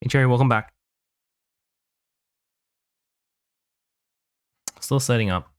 Hey Jerry, welcome back. Still setting up.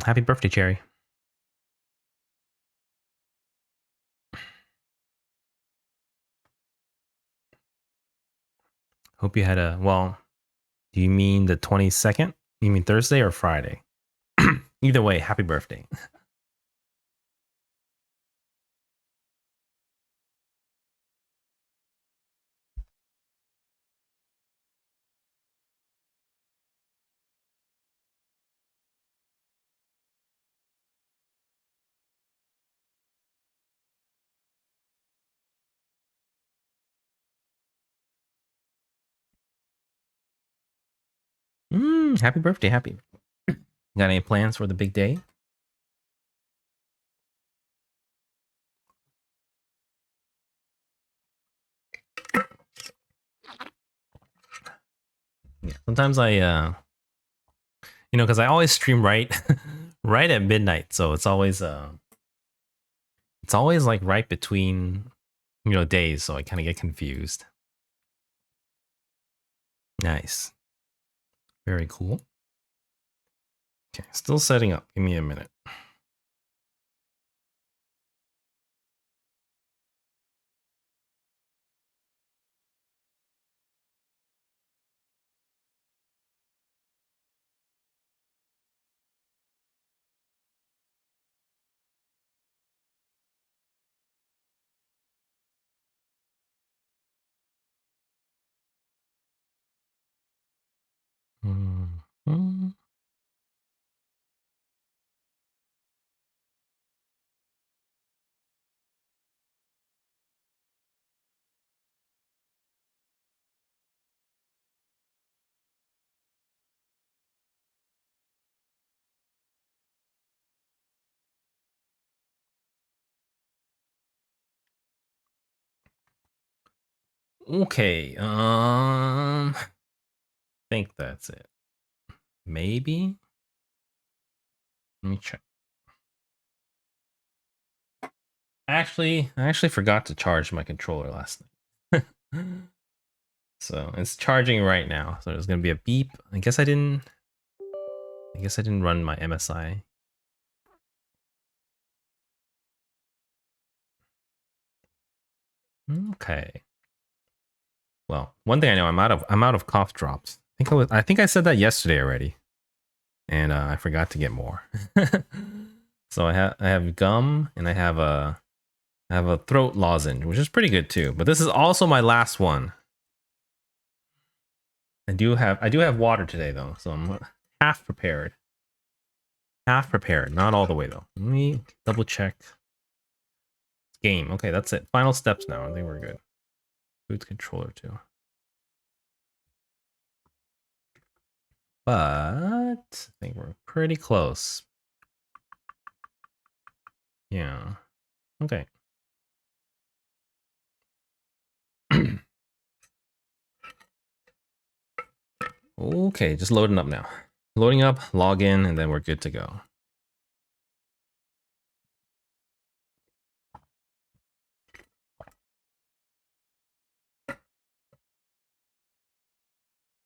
Happy birthday, Jerry. Hope you had a, well, do you mean the 22nd? You mean Thursday or Friday? Either way, happy birthday. Happy birthday, happy. Got any plans for the big day? Yeah, sometimes because I always stream right, right at midnight, so it's always like right between, days, so I kind of get confused. Nice, very cool. Okay, still setting up. Give me a minute. Mhm. Okay, think that's it. Maybe. Let me check. I actually forgot to charge my controller last night. So it's charging right now. So there's gonna be a beep. I guess I didn't run my MSI. Okay. Well, one thing I know, I'm out of cough drops. I think I said that yesterday already, and I forgot to get more. So I have gum, and I have a throat lozenge, which is pretty good too. But this is also my last one. I do have water today though, so I'm half prepared. Half prepared, not all the way though. Let me double check. Game. Okay, that's it. Final steps now. I think we're good. Boots controller too. But I think we're pretty close. Yeah. Okay. Okay, just loading up now. Loading up, log in, and then we're good to go.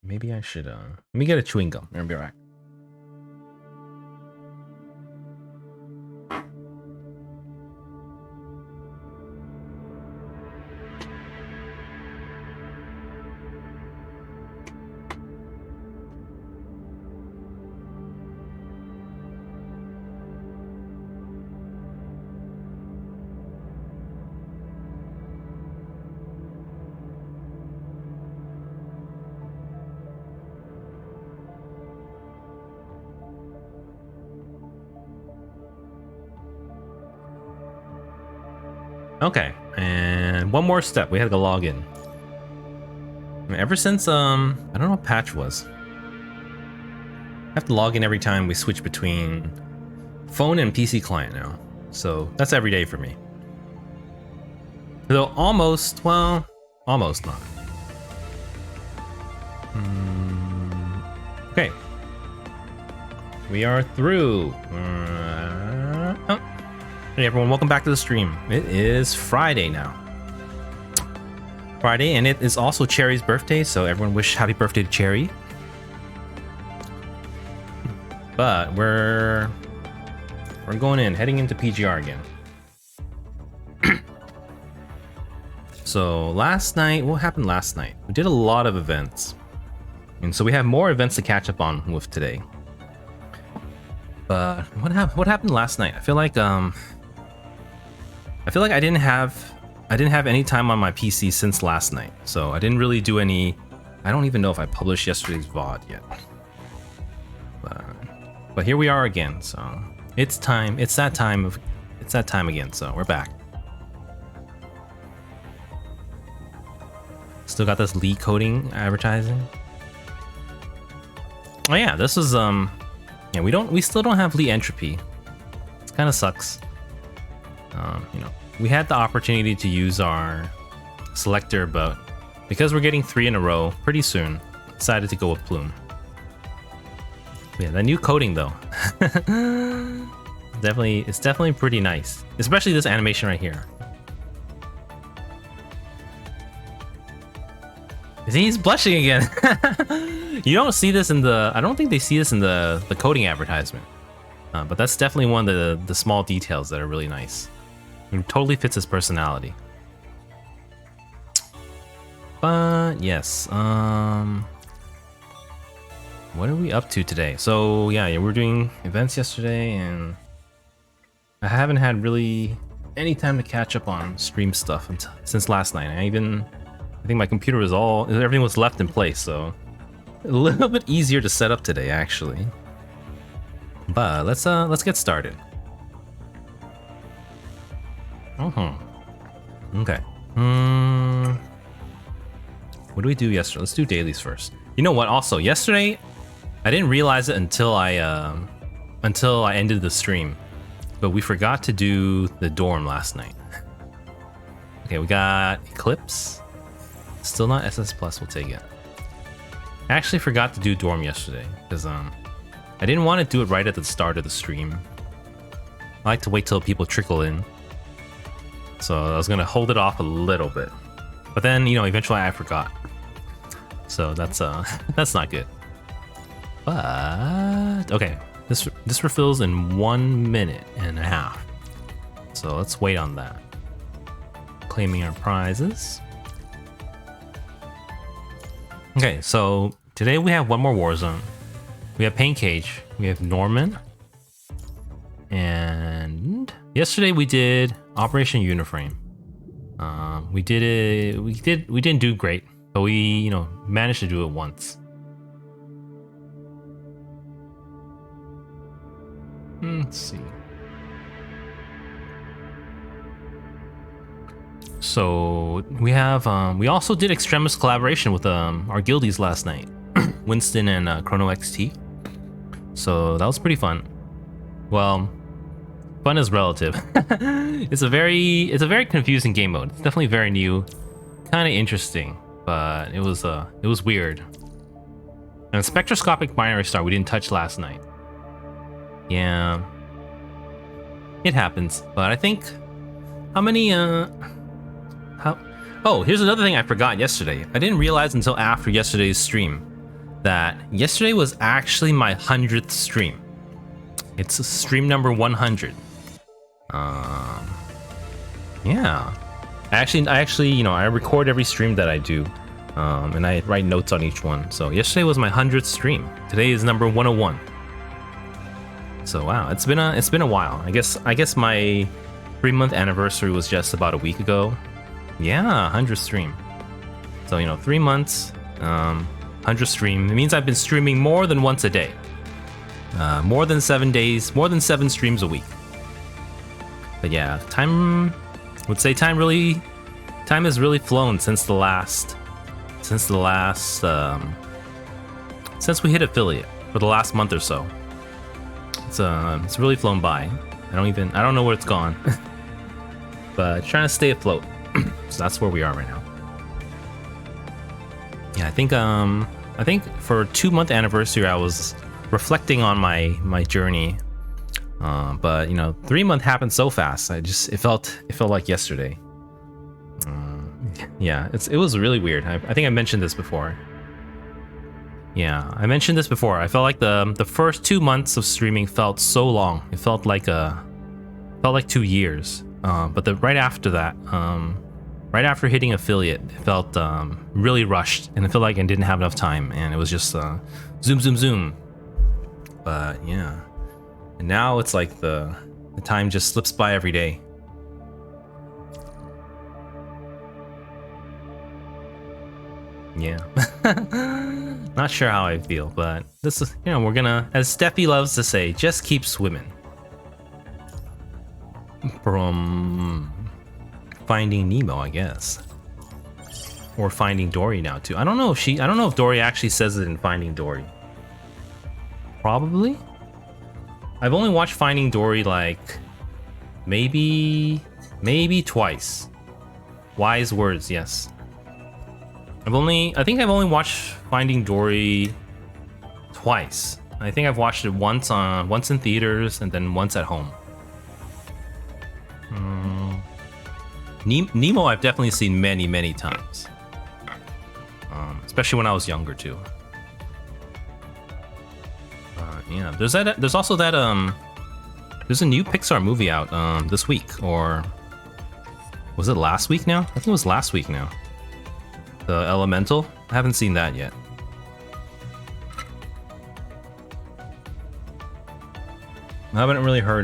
Maybe I should let me get a chewing gum. I'll be right back. Okay, and one more step. We had to go log in. Ever since I don't know what patch was. I have to log in every time we switch between phone and PC client now. So that's every day for me. Though almost, well, almost not. Okay. We are through. Hey everyone, welcome back to the stream. It is Friday now. Friday, and it is also Cherry's birthday, so everyone wish happy birthday to Cherry. But we're going in, heading into PGR again. So last night, what happened last night? We did a lot of events. And so we have more events to catch up on with today. But what happened last night? I feel like I didn't have any time on my PC since last night. So I didn't really do any. I don't even know if I published yesterday's VOD yet. But here we are again. So it's time. It's that time again. So we're back. Still got this lead coding advertising. Oh yeah, this is yeah, we still don't have lead entropy. It kind of sucks. You know, we had the opportunity to use our selector, but because we're getting 3 in a row pretty soon, decided to go with Plume. Yeah, that new coding though, it's definitely pretty nice, especially this animation right here. See, he's blushing again. You don't see this in the. I don't think they see this in the coding advertisement, but that's definitely one of the small details that are really nice. It totally fits his personality. But yes, what are we up to today? So yeah, we were doing events yesterday, and I haven't had really any time to catch up on stream stuff since last night. I think my computer was everything was left in place, so a little bit easier to set up today actually. But let's get started. Okay. What did we do yesterday? Let's do dailies first. You know what? Also, yesterday I didn't realize it until I ended the stream, but we forgot to do the dorm last night. Okay, we got Eclipse. Still not SS Plus, we'll take it. I actually forgot to do dorm yesterday because I didn't want to do it right at the start of the stream. I like to wait till people trickle in. So I was gonna hold it off a little bit. But then, you know, eventually I forgot. So that's that's not good. But okay, this refills in 1.5 minutes. So let's wait on that. Claiming our prizes. Okay, so today we have one more Warzone. We have Pain Cage, we have Norman, and yesterday we did Operation Uniframe. We didn't do great, but we, you know, managed to do it once. Let's see. So we have we also did Extremis collaboration with our guildies last night, Winston and Chrono XT. So that was pretty fun. Well, fun is relative. It's a very confusing game mode. It's definitely very new, kind of interesting, but it was weird. And spectroscopic binary star we didn't touch last night. Yeah, it happens. But I think oh, here's another thing I forgot yesterday. I didn't realize until after yesterday's stream that yesterday was actually my 100th stream. It's stream number 100. Yeah. I actually, you know, I record every stream that I do, and I write notes on each one. So yesterday was my 100th stream. Today is number 101. So wow, it's been a while. I guess my 3-month anniversary was just about a week ago. Yeah, 100 stream. So, you know, 3 months, 100 stream. It means I've been streaming more than once a day. More than 7 days, more than 7 streams a week. But yeah, time would say time has really flown since we hit affiliate for the last month or so. It's really flown by. I don't know where it's gone. But trying to stay afloat. So that's where we are right now. Yeah, I think for 2-month anniversary I was reflecting on my journey. But you know, 3-month happened so fast. It felt like yesterday. Yeah, it was really weird. I think I mentioned this before. Yeah, I mentioned this before. I felt like the first 2 months of streaming felt so long. It felt like 2 years. But right after that, right after hitting affiliate, it felt really rushed, and it felt like I didn't have enough time, and it was just zoom, zoom, zoom. But yeah, and now it's like the time just slips by every day. Yeah. Not sure how I feel, but this is, you know, we're gonna, as Steffi loves to say, just keep swimming. From Finding Nemo, I guess. Or Finding Dory now too. I don't know if Dory actually says it in Finding Dory. Probably. I've only watched Finding Dory like maybe twice. Wise words, yes. I think I've only watched Finding Dory twice. I think I've watched it once in theaters and then once at home. Nemo I've definitely seen many times. Especially when I was younger too. Yeah, there's also that there's a new Pixar movie out this week, or was it last week now? I think it was last week now. The Elemental. I haven't seen that yet. I haven't really heard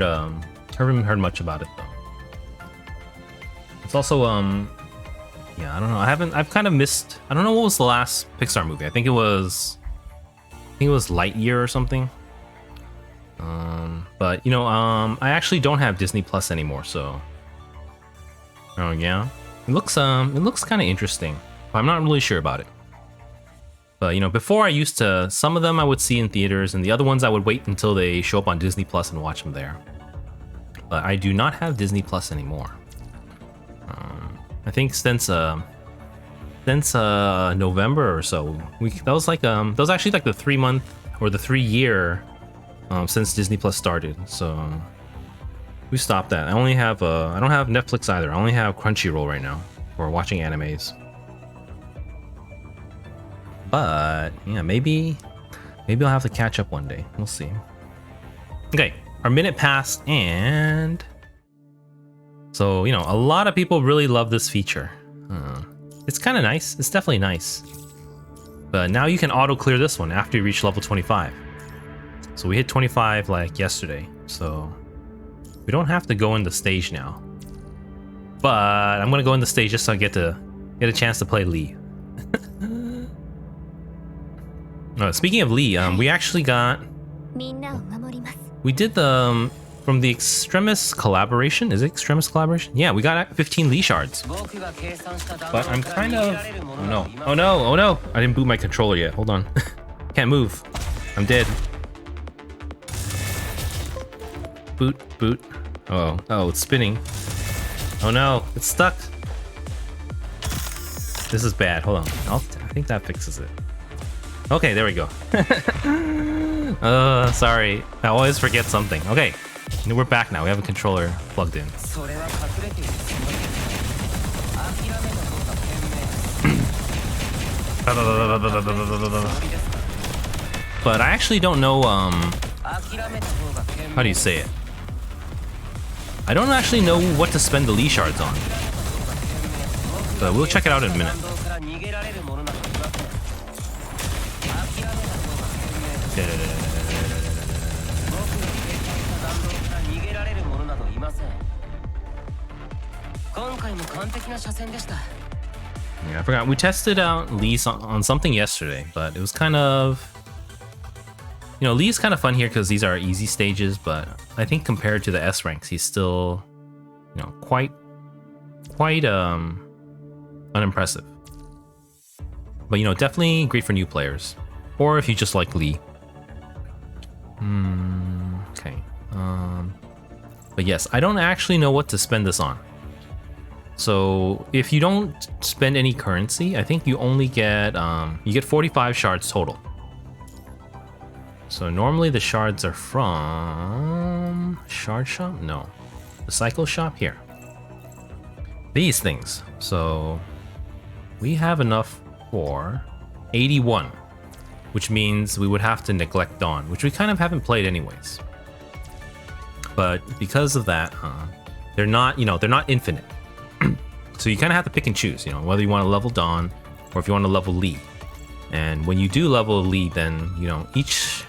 much about it though. It's also yeah, I don't know. I've kind of missed. I don't know what was the last Pixar movie. I think it was Lightyear or something. But you know, I actually don't have Disney Plus anymore, so. Oh yeah, it looks kind of interesting. I'm not really sure about it. But you know, before I used to, some of them I would see in theaters, and the other ones I would wait until they show up on Disney Plus and watch them there. But I do not have Disney Plus anymore. I think since November or so, that was actually like the 3-month or the 3-year since Disney Plus started. So we stopped that. I don't have Netflix either. I only have Crunchyroll right now for watching animes. But yeah, maybe I'll have to catch up one day. We'll see. Okay, our minute passed, and so you know, a lot of people really love this feature. It's kind of nice. It's definitely nice. But now you can auto clear this one after you reach level 25. So we hit 25 like yesterday. So we don't have to go in the stage now. But I'm gonna go in the stage just so I get a chance to play Lee. Speaking of Lee, we actually got. We did the from the Extremis collaboration. Is it Extremis collaboration? Yeah, we got 15 Lee shards. But I'm kind of. Oh no! I didn't boot my controller yet. Hold on. Can't move. I'm dead. Boot. Oh, it's spinning. Oh no, it's stuck. This is bad. Hold on. I think that fixes it. Okay, there we go. Sorry. I always forget something. Okay, we're back now. We have a controller plugged in. But I actually don't know, how do you say it? I don't actually know what to spend the Lee shards on. But we'll check it out in a minute. Yeah, I forgot. We tested out Lee's on something yesterday, but it was kind of... You know, Lee's kind of fun here because these are easy stages, but I think compared to the S ranks, he's still, you know, quite quite unimpressive. But you know, definitely great for new players, or if you just like Lee. Okay. But yes, I don't actually know what to spend this on. So if you don't spend any currency, I think you only get you get 45 shards total. So normally the shards are from shard shop? No, the cycle shop here. These things. So we have enough for 81, which means we would have to neglect Dawn, which we kind of haven't played anyways. But because of that, they're not, you know, they're not infinite. So you kind of have to pick and choose, you know, whether you want to level Dawn or if you want to level Lee. And when you do level Lee, then, you know, each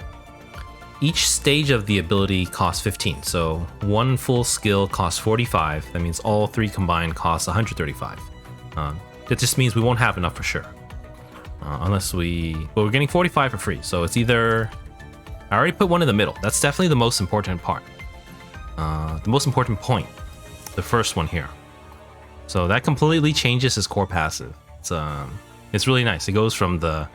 stage of the ability costs 15. So one full skill costs 45. That means all three combined costs 135. That just means we won't have enough for sure. Unless but we're getting 45 for free. So it's either, I already put one in the middle. That's definitely the most important part. The most important point. The first one here. So that completely changes his core passive. It's really nice. It goes from the,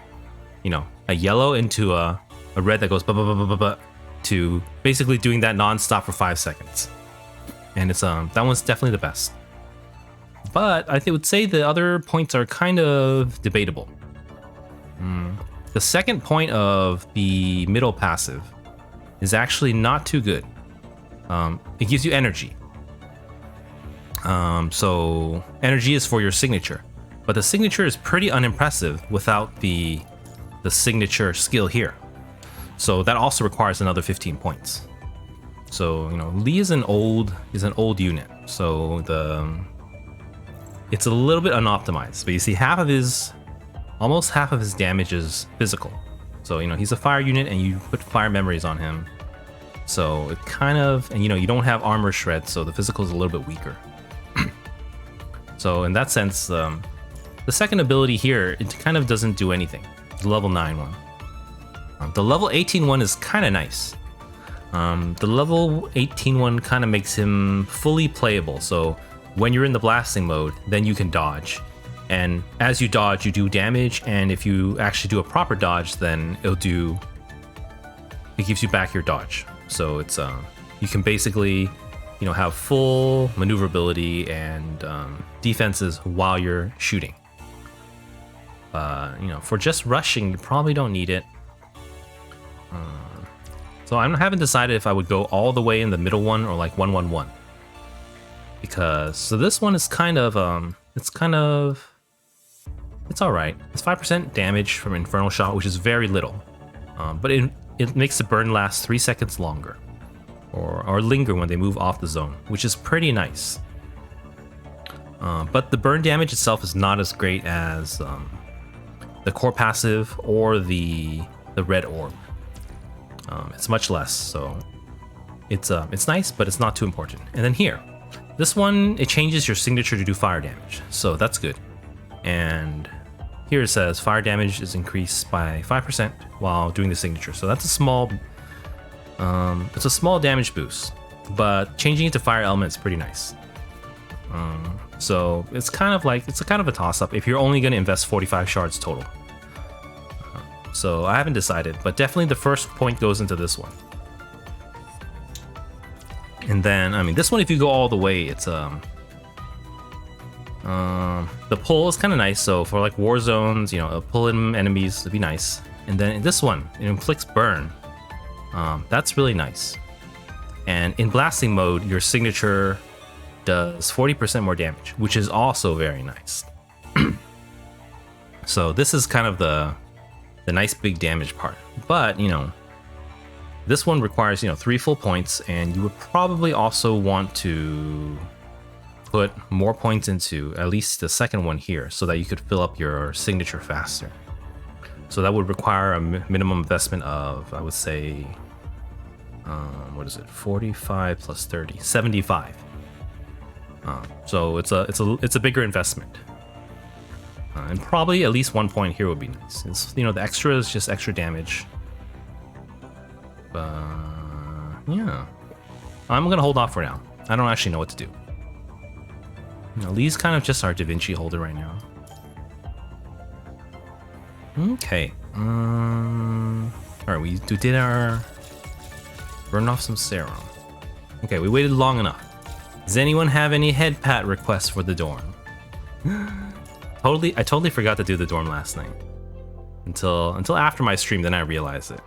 you know, a yellow into a red that goes to basically doing that non-stop for 5 seconds. And it's that one's definitely the best. But I would say the other points are kind of debatable. The second point of the middle passive is actually not too good. It gives you energy. So energy is for your signature, but the signature is pretty unimpressive without the signature skill here. So that also requires another 15 points. So, you know, Lee is an old unit. So it's a little bit unoptimized, but you see almost half of his damage is physical. So, you know, he's a fire unit and you put fire memories on him. So it kind of, and you know, you don't have armor shred, so the physical is a little bit weaker. So in that sense, the second ability here, it kind of doesn't do anything. The level 9 one. The level 18 one is kind of nice. The level 18 one kind of makes him fully playable. So when you're in the blasting mode, then you can dodge. And as you dodge, you do damage. And if you actually do a proper dodge, then it gives you back your dodge. So it's you can basically, you know, have full maneuverability and defenses while you're shooting. You know, for just rushing, you probably don't need it. So I haven't decided if I would go all the way in the middle one or like 111. Because, so this one is kind of, it's all right. It's 5% damage from Infernal Shot, which is very little. But it makes the burn last 3 seconds longer. Or linger when they move off the zone, which is pretty nice. But the burn damage itself is not as great as the core passive or the red orb. It's much less, so it's nice, but it's not too important. And then here, this one, it changes your signature to do fire damage, so that's good. And here it says fire damage is increased by 5% while doing the signature, so that's a small damage boost, but changing it to fire element is pretty nice. So it's kind of a toss-up if you're only going to invest 45 shards total. So I haven't decided, but definitely the first point goes into this one. And then, I mean, this one, if you go all the way, it's the pull is kind of nice. So for like war zones, you know, pull in enemies would be nice. And then in this one, it inflicts burn. That's really nice. And in blasting mode, your signature does 40% more damage, which is also very nice. So this is kind of the nice big damage part. But, you know, this one requires, you know, 3 full points, and you would probably also want to put more points into at least the second one here so that you could fill up your signature faster. So that would require a minimum investment of, I would say, what is it? 45 plus 30, 75. So it's a bigger investment. And probably at least 1 point here would be nice. It's, you know, the extra is just extra damage. Yeah. I'm gonna hold off for now. I don't actually know what to do. Lee's kind of just our Da Vinci holder right now. Okay. Alright, we did our... Burn off some serum. Okay, we waited long enough. Does anyone have any head pat requests for the dorm? I totally forgot to do the dorm last night. Until after my stream, then I realized it.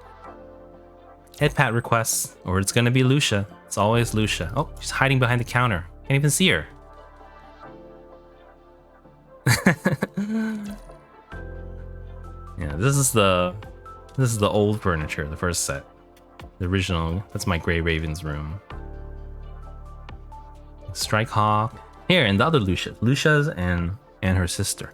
Head pat requests, or it's gonna be Lucia. It's always Lucia. Oh, she's hiding behind the counter. Can't even see her. Yeah, this is the old furniture, the first set. The original. That's my Grey Raven's room. Strike Hawk. Here, and the other Lucia. Lucia's and her sister.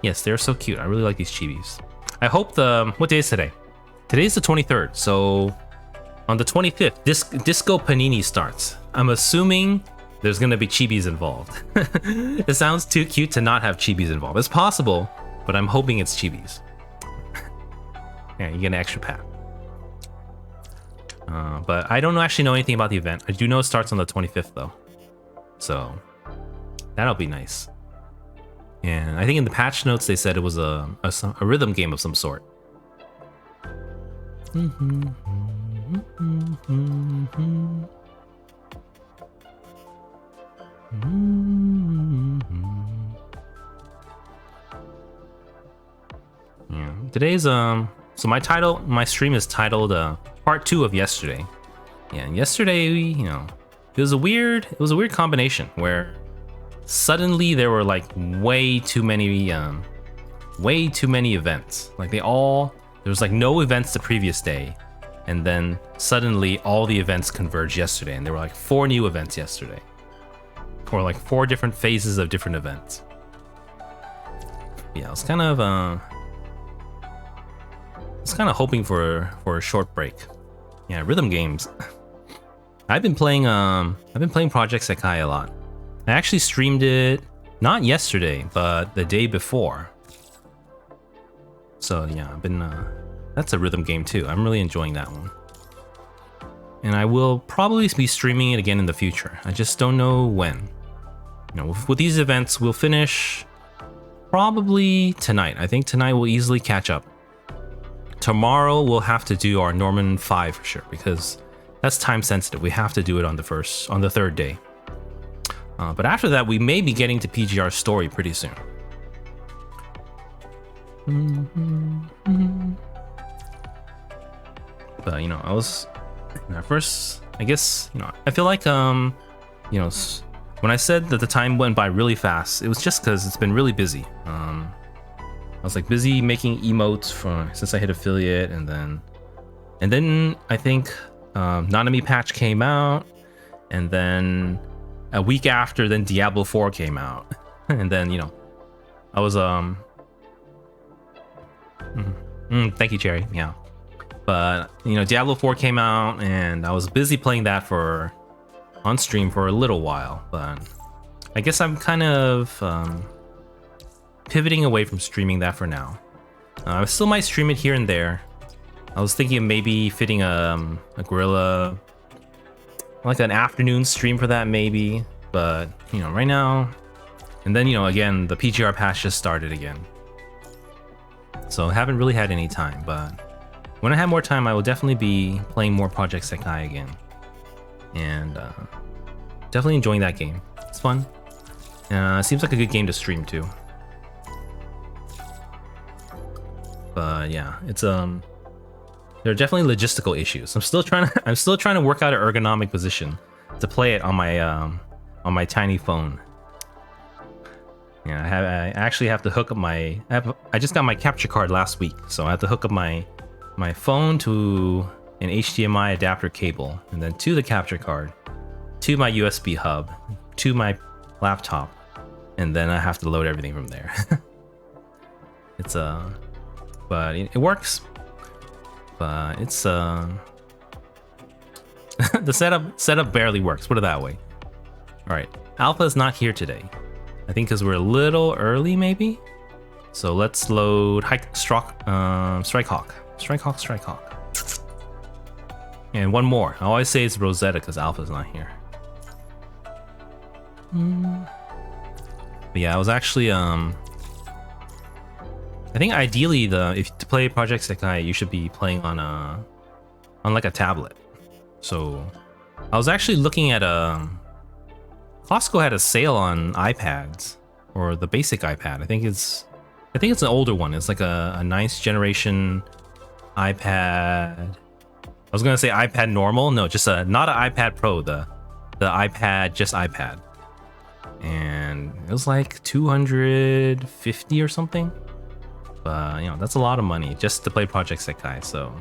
Yes, they're so cute. I really like these chibis. I hope what day is today? Today's the 23rd, so on the 25th, Disco Panini starts. I'm assuming there's gonna be chibis involved. It sounds too cute to not have chibis involved. It's possible, but I'm hoping it's chibis. Yeah, you get an extra pack. But I don't actually know anything about the event. I do know it starts on the 25th though, so that'll be nice. And I think in the patch notes they said it was a rhythm game of some sort. Yeah. Today's so my stream is titled part 2 of yesterday. Yeah, and yesterday, it was a weird combination where suddenly there were like way too many events. Like there was like no events the previous day, and then suddenly all the events converged yesterday, and there were like 4 new events yesterday, or like 4 different phases of different events. Yeah, I was kind of hoping for a short break. Yeah, rhythm games. I've been playing Project Sekai a lot. I actually streamed it not yesterday, but the day before. So yeah, I've been that's a rhythm game too. I'm really enjoying that one. And I will probably be streaming it again in the future. I just don't know when. With these events, we'll finish probably tonight. I think tonight we'll easily catch up. Tomorrow we'll have to do our Norman 5 for sure, because that's time sensitive. We have to do it on the 3rd day. But after that, we may be getting to PGR story pretty soon. But I was at first, I guess, I feel like when I said that the time went by really fast, it was just because it's been really busy. I was like busy making emotes since I hit affiliate, and then I think Nanami patch came out, and then a week after, then Diablo 4 came out, and then I was thank you, Cherry. Yeah, but Diablo 4 came out, and I was busy playing that on stream for a little while, but I guess I'm kind of pivoting away from streaming that for now. I still might stream it here and there. I was thinking of maybe fitting a gorilla, like an afternoon stream for that maybe, but right now, and then again the PGR patch just started again, so I haven't really had any time. But when I have more time, I will definitely be playing more Project Sekai again, and definitely enjoying that game. It's fun. Seems like a good game to stream too. But yeah, it's there are definitely logistical issues. I'm still trying to work out an ergonomic position to play it on my tiny phone. Yeah, I actually have to hook up I just got my capture card last week, so I have to hook up my phone to an HDMI adapter cable, and then to the capture card, to my USB hub, to my laptop, and then I have to load everything from there. It's but it works. But it's the setup barely works. Put it that way. All right, Alpha is not here today. I think because we're a little early, maybe. So let's load Strikehawk. And one more. I always say it's Rosetta because Alpha's not here. But yeah, I was actually I think ideally if to play Project Sekai, you should be playing on like a tablet. So I was actually looking at Costco had a sale on iPads, or the basic iPad. I think it's an older one. It's like a ninth generation iPad. I was gonna say iPad normal. No, just not an iPad Pro. The iPad, just iPad. And it was like 250 or something. But you know, that's a lot of money just to play Project Sekai. So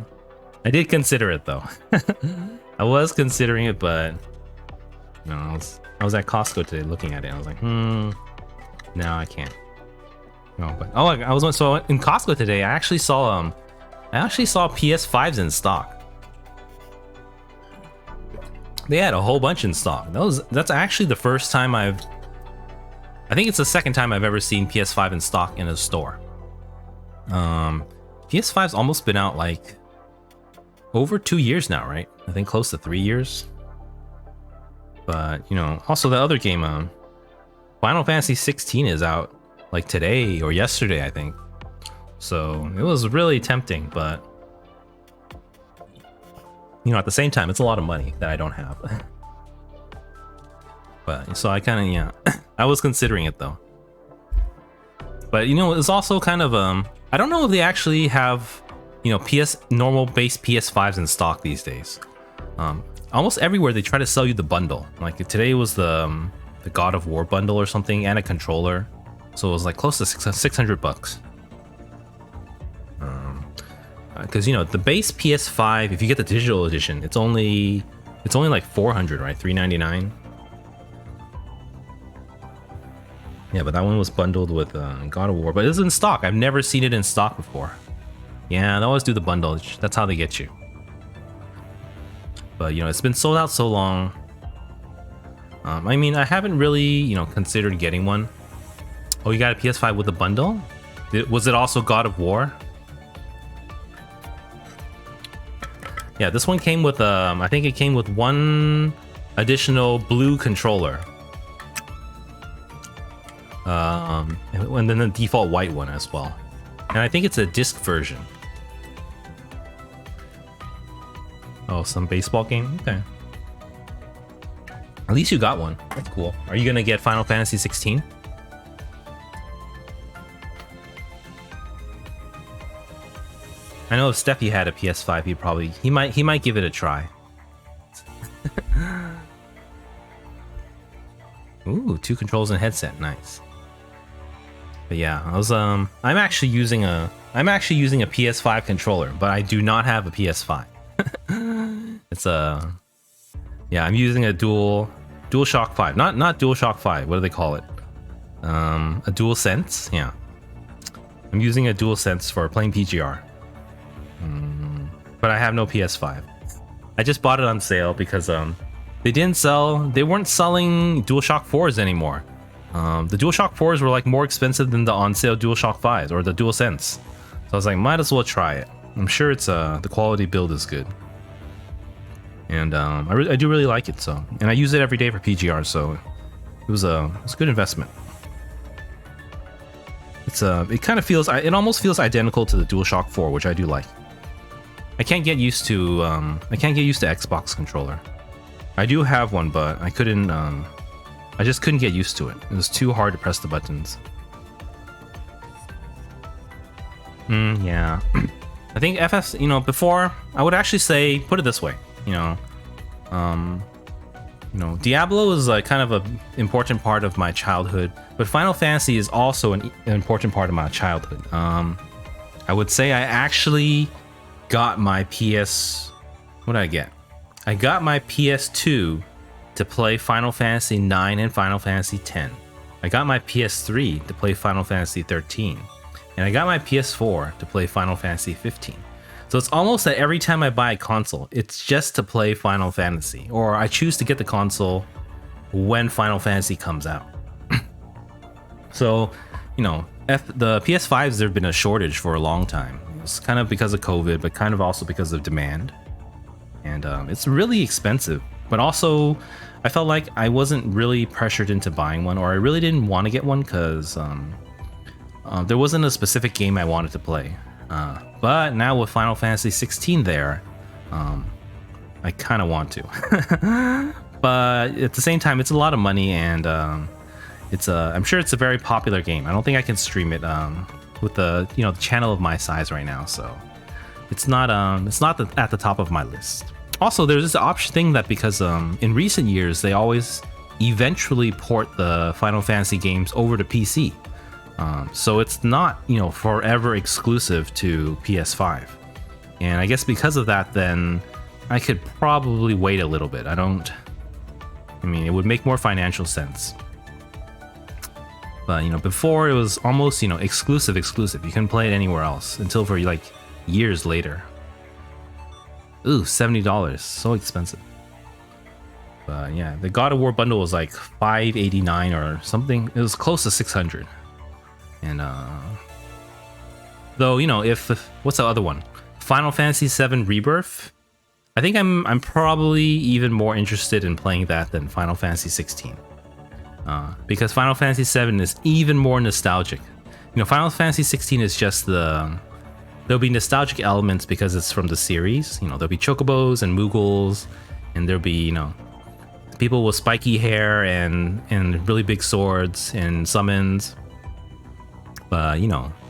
I did consider it though. I was considering it, but you know, I was at Costco today looking at it. I was like, no, I can't. No, but I was so in Costco today. I actually saw PS5s in stock. They had a whole bunch in stock. That's actually the first time I think it's the second time I've ever seen PS5 in stock in a store. PS5's almost been out like over 2 years now, right? I think close to 3 years. But you know, also the other game, Final Fantasy 16 is out like today or yesterday, I think. So it was really tempting, but you know, at the same time, it's a lot of money that I don't have. But so I kind of, yeah, I was considering it though. But you know, it's also kind of I don't know if they actually have, you know, normal base PS5s in stock these days. Almost everywhere they try to sell you the bundle. Like today was the God of War bundle or something, and a controller. So it was like close to $600. Because you know, the base PS5, if you get the digital edition, it's only like 400, right? $399. Yeah, but that one was bundled with God of War, but it's in stock. I've never seen it in stock before. Yeah, they always do the bundle. That's how they get you. But you know, it's been sold out so long. I mean, I haven't really, you know, considered getting one. Oh, you got a PS5 with a bundle? Was it also God of War? Yeah, this one came with I think it came with one additional blue controller. And then the default white one as well. And I think it's a disc version. Oh, some baseball game? Okay. At least you got one. That's cool. Are you gonna get Final Fantasy 16? I know if Steffi had a PS5, he might give it a try. Ooh, 2 controls and headset, nice. But yeah, I'm actually using a PS5 controller, but I do not have a PS5. It's yeah, I'm using a DualShock 5, not DualShock 5. What do they call it? A DualSense. Yeah, I'm using a DualSense for playing PGR. But I have no PS5. I just bought it on sale because they weren't selling DualShock 4s anymore. The DualShock 4s were like more expensive than the on sale DualShock 5s or the DualSense. So I was like, might as well try it. I'm sure it's the quality build is good. And I do really like it, so, and I use it every day for PGR, so it was a good investment. It almost feels identical to the DualShock 4, which I do like. I can't get used to Xbox controller. I do have one, but I just couldn't get used to it. It was too hard to press the buttons. Yeah. I think FF, you know, before, I would actually say, put it this way, you know, Diablo is like kind of an important part of my childhood, but Final Fantasy is also an important part of my childhood. I would say I actually got my what did I get? I got my PS2 to play Final Fantasy 9 and Final Fantasy 10. I got my PS3 to play Final Fantasy 13. And I got my PS4 to play Final Fantasy 15. So it's almost that every time I buy a console, it's just to play Final Fantasy. Or I choose to get the console when Final Fantasy comes out. So, you know, the PS5s, there've been a shortage for a long time. It's kind of because of COVID, but kind of also because of demand. And it's really expensive. But also, I felt like I wasn't really pressured into buying one, or I really didn't want to get one because there wasn't a specific game I wanted to play. But now with Final Fantasy 16 there, I kind of want to. But at the same time, it's a lot of money, and I'm sure it's a very popular game. I don't think I can stream it with the the channel of my size right now, so it's not at the top of my list. Also, there's this option thing that because in recent years they always eventually port the Final Fantasy games over to PC, so it's not forever exclusive to PS5. And I guess because of that, then I could probably wait a little bit. I mean, it would make more financial sense. But before it was almost exclusive. You couldn't play it anywhere else until for like years later. Ooh, $70, so expensive. But yeah, the God of War bundle was like $589 or something. It was close to 600. And though if what's the other one? Final Fantasy VII Rebirth. I think I'm probably even more interested in playing that than Final Fantasy 16. Because Final Fantasy VII is even more nostalgic. Final Fantasy 16 is just there'll be nostalgic elements because it's from the series. There'll be chocobos and Moogles, and there'll be people with spiky hair and really big swords and summons. But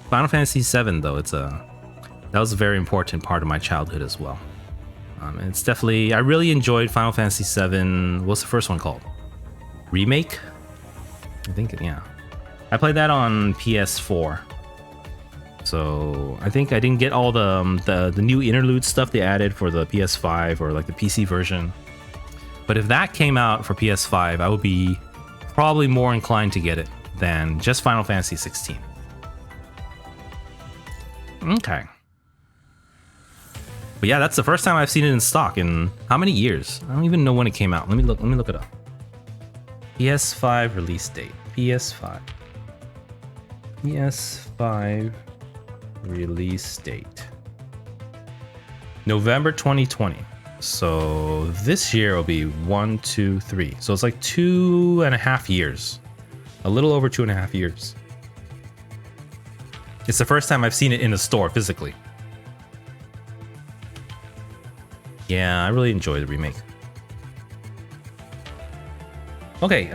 Final Fantasy VII though, that was a very important part of my childhood as well. It's definitely, I really enjoyed Final Fantasy VII. What's the first one called? Remake? I think, yeah. I played that on PS4. So I think I didn't get all the new interlude stuff they added for the PS5 or like the PC version. But if that came out for PS5, I would be probably more inclined to get it than just Final Fantasy 16. Okay. But yeah, that's the first time I've seen it in stock in how many years? I don't even know when it came out. Let me look it up. PS5 release date. PS5 release date. November 2020. So this year will be 1, 2, 3. So it's like 2.5 years. A little over 2.5 years. It's the first time I've seen it in a store physically. Yeah, I really enjoyed the remake. Okay,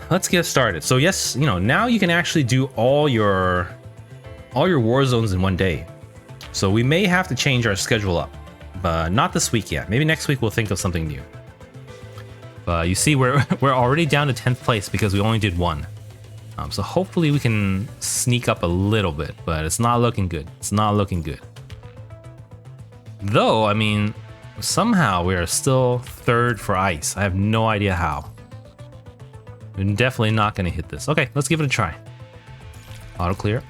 let's get started. So yes, now you can actually do all your war zones in one day. So we may have to change our schedule up, but not this week yet. Maybe next week we'll think of something new. But you see, we're already down to 10th place because we only did one. So hopefully we can sneak up a little bit, but it's not looking good. It's not looking good. Though, I mean, somehow we are still 3rd for ice. I have no idea how. I'm definitely not going to hit this. Okay, let's give it a try. Auto clear.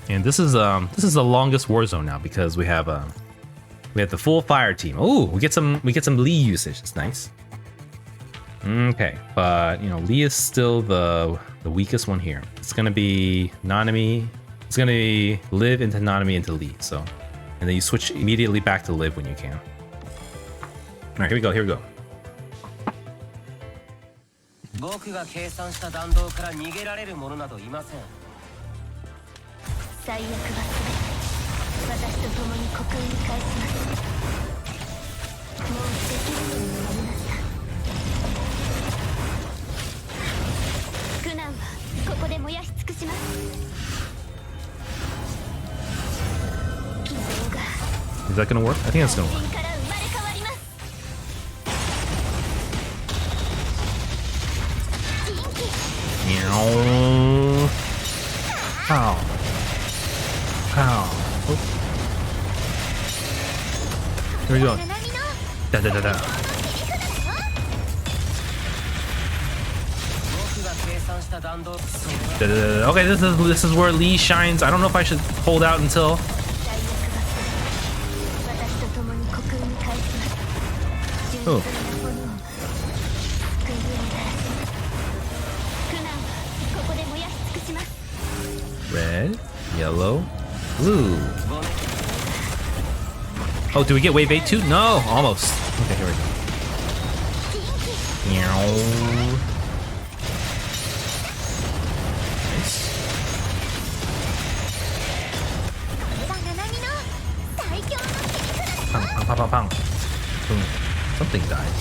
And this is the longest war zone now because we have the full fire team. Oh, we get some Lee usage. It's nice. Okay, but Lee is still the weakest one here. It's gonna be Nanami. It's gonna be Liv into Nanami into Lee. So, and then you switch immediately back to Liv when you can. All right, here we go. 僕が計算した弾道から逃げられる者などいません。最悪は全て私と共に国に返します。もうできるようになりました。苦難はここで燃やし尽くします。希望が。Is that gonna work? I think that's gonna work. Ow. Oh. Here we go. Da. Okay, this is where Lee shines. I don't know if I should hold out until. Oh. red, yellow, blue. Oh, do we get wave 8 too? No, almost. Okay, here we go. Nice. Pang, pang, pang, pang, pang. Boom. Something died.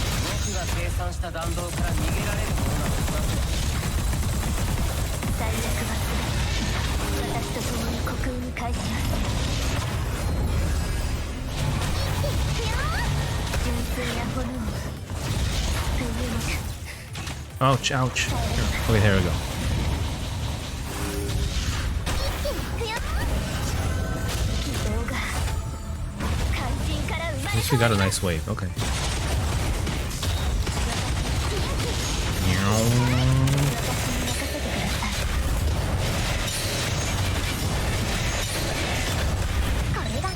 Ouch, ouch. Here. Okay, here we go. At least we got a nice wave. Okay.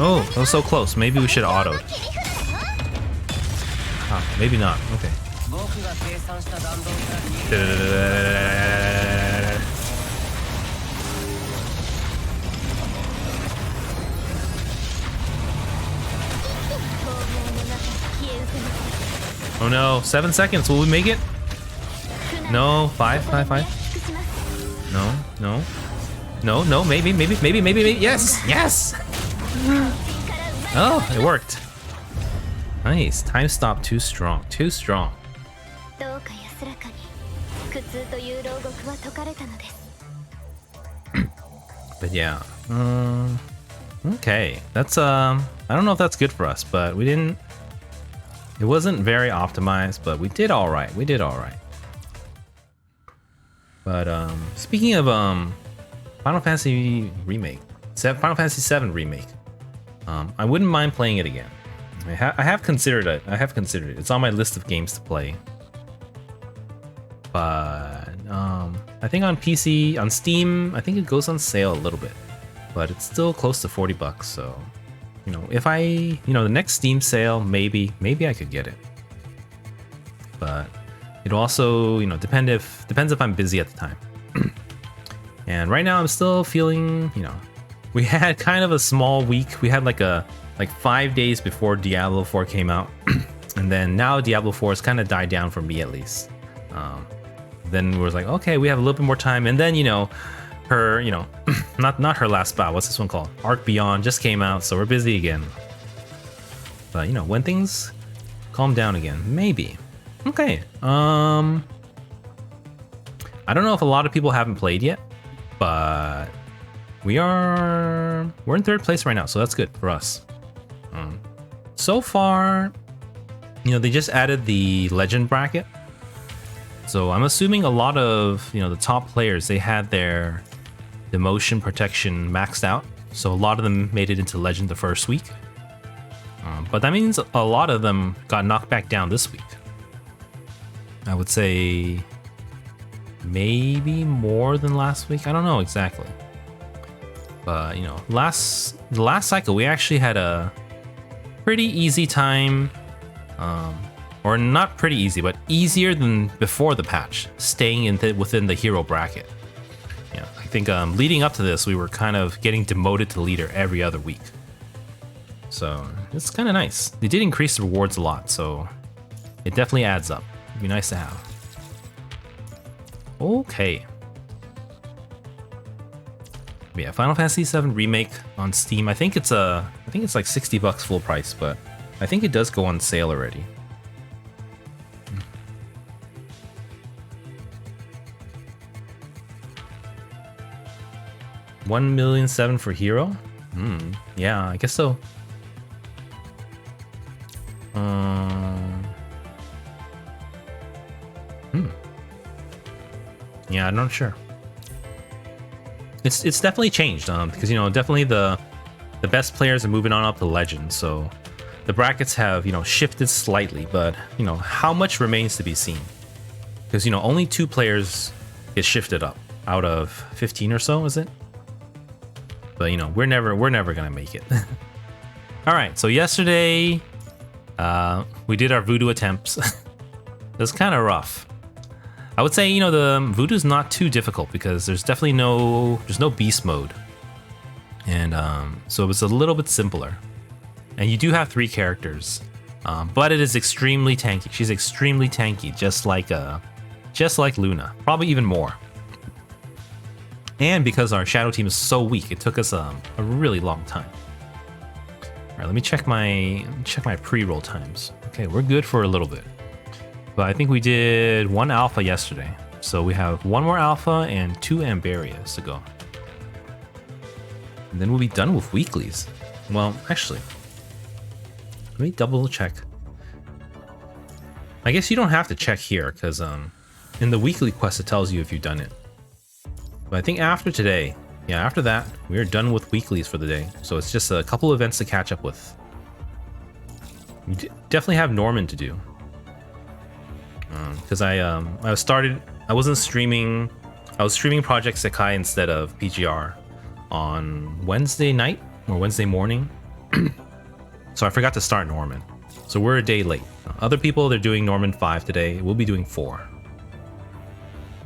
Oh, that was so close. Maybe we should auto. Huh, maybe not. Okay. Oh no, 7 seconds. Will we make it? No, 5. No, no. No, no, maybe. Yes, yes! Oh, it worked. Nice. Time stop too strong. Too strong. But yeah. Okay. That's I don't know if that's good for us, but we didn't. It wasn't very optimized, but we did all right. But speaking of Final Fantasy remake, Final Fantasy VII remake, I wouldn't mind playing it again. I have considered it. It's on my list of games to play. But I think on PC, on Steam, I think it goes on sale a little bit, but it's still close to $40. So, you know, if the next Steam sale, maybe I could get it. But it'll also, depends if I'm busy at the time. And right now I'm still feeling, we had kind of a small week. We had like 5 days before Diablo 4 came out. And then now Diablo 4 has kind of died down for me at least. Then we was like, okay, we have a little bit more time. And then, her, not her last spot. What's this one called? Arc Beyond just came out, so we're busy again. But, when things calm down again, maybe. Okay. I don't know if a lot of people haven't played yet, but we're in 3rd place right now, so that's good for us. So far, they just added the legend bracket. So I'm assuming a lot of, the top players, they had their demotion protection maxed out. So a lot of them made it into legend the first week. But that means a lot of them got knocked back down this week. I would say maybe more than last week. I don't know exactly. But, the last cycle, we actually had a pretty easy time. Or not pretty easy, but easier than before the patch, staying within the hero bracket. I think leading up to this, we were kind of getting demoted to leader every other week. So it's kind of nice. They did increase the rewards a lot, so it definitely adds up. It'd be nice to have. Okay. Yeah, Final Fantasy VII Remake on Steam. I think it's like $60 full price, but I think it does go on sale already. 1,000,007 for hero? Yeah, I guess so. Yeah, I'm not sure. It's definitely changed, because definitely the best players are moving on up to legend, so the brackets have shifted slightly, but how much remains to be seen, because only 2 players get shifted up out of 15 or so, is it? But we're never gonna make it. All right, so yesterday we did our voodoo attempts. It was kind of rough. I would say the voodoo's not too difficult because there's no beast mode. And so it was a little bit simpler. And you do have 3 characters, but it is extremely tanky. She's extremely tanky, just like Luna, probably even more. And because our shadow team is so weak, it took us a really long time. All right, let me check my pre-roll times. Okay, we're good for a little bit. But I think we did 1 alpha yesterday. So we have 1 more alpha and 2 Amberias to go. And then we'll be done with weeklies. Well, actually, let me double check. I guess you don't have to check here because in the weekly quest it tells you if you've done it. But I think after today, yeah, after that, we're done with weeklies for the day. So it's just a couple events to catch up with. We definitely have Norman to do. Because I wasn't streaming. I was streaming Project Sekai instead of PGR on Wednesday night or Wednesday morning. So I forgot to start Norman. So we're a day late. Other people, they're doing Norman 5 today. We'll be doing 4.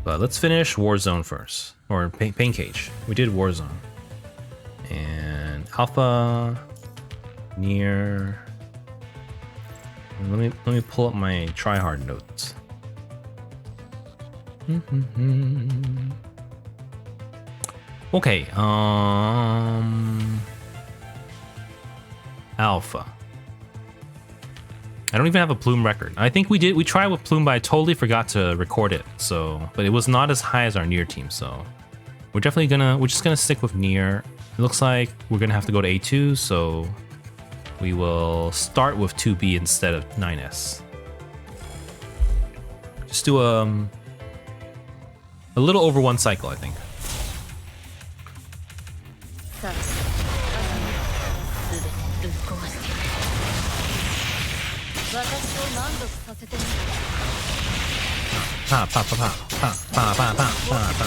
But let's finish Warzone first. Or Pain Cage. We did Warzone. And Alpha, Near. Let me pull up my tryhard notes. Okay, Alpha. I don't even have a Plume record. I think we tried with Plume, but I totally forgot to record it. So, but it was not as high as our Near team. So, we're just gonna stick with Near. It looks like we're gonna have to go to A2. So, we will start with 2B instead of 9S. Just do a little over 1 cycle, I think. Pa, pa, pa, pa, pa, pa, pa, pa, pa, pa.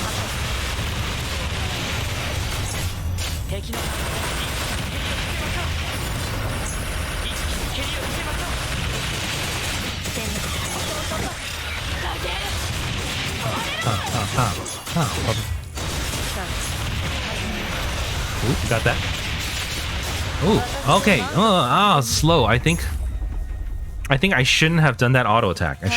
Ooh, you got that? Ooh, okay. Slow. I think I shouldn't have done that auto attack. I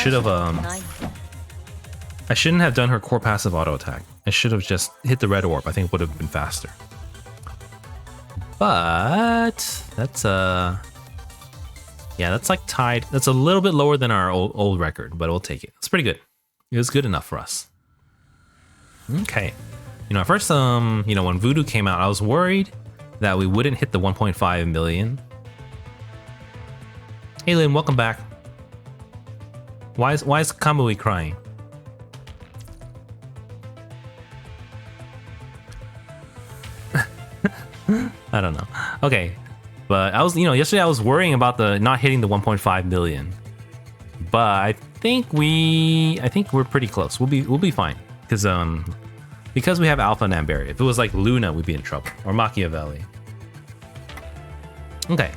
shouldn't have done her core passive auto attack. I should have just hit the red orb. I think it would have been faster. But that's yeah, that's like tied. That's a little bit lower than our old record, but we'll take it. It's pretty good. It was good enough for us. Okay. You know, at first, when Voodoo came out, I was worried that we wouldn't hit the 1.5 million. Hey Lynn, welcome back. Why is Kamui crying? I don't know. Okay, but I was, yesterday I was worrying about the not hitting the 1.5 million, but I think we're pretty close. We'll be fine because we have Alpha and Amberia. If it was like Luna, we'd be in trouble, or Machiavelli. Okay.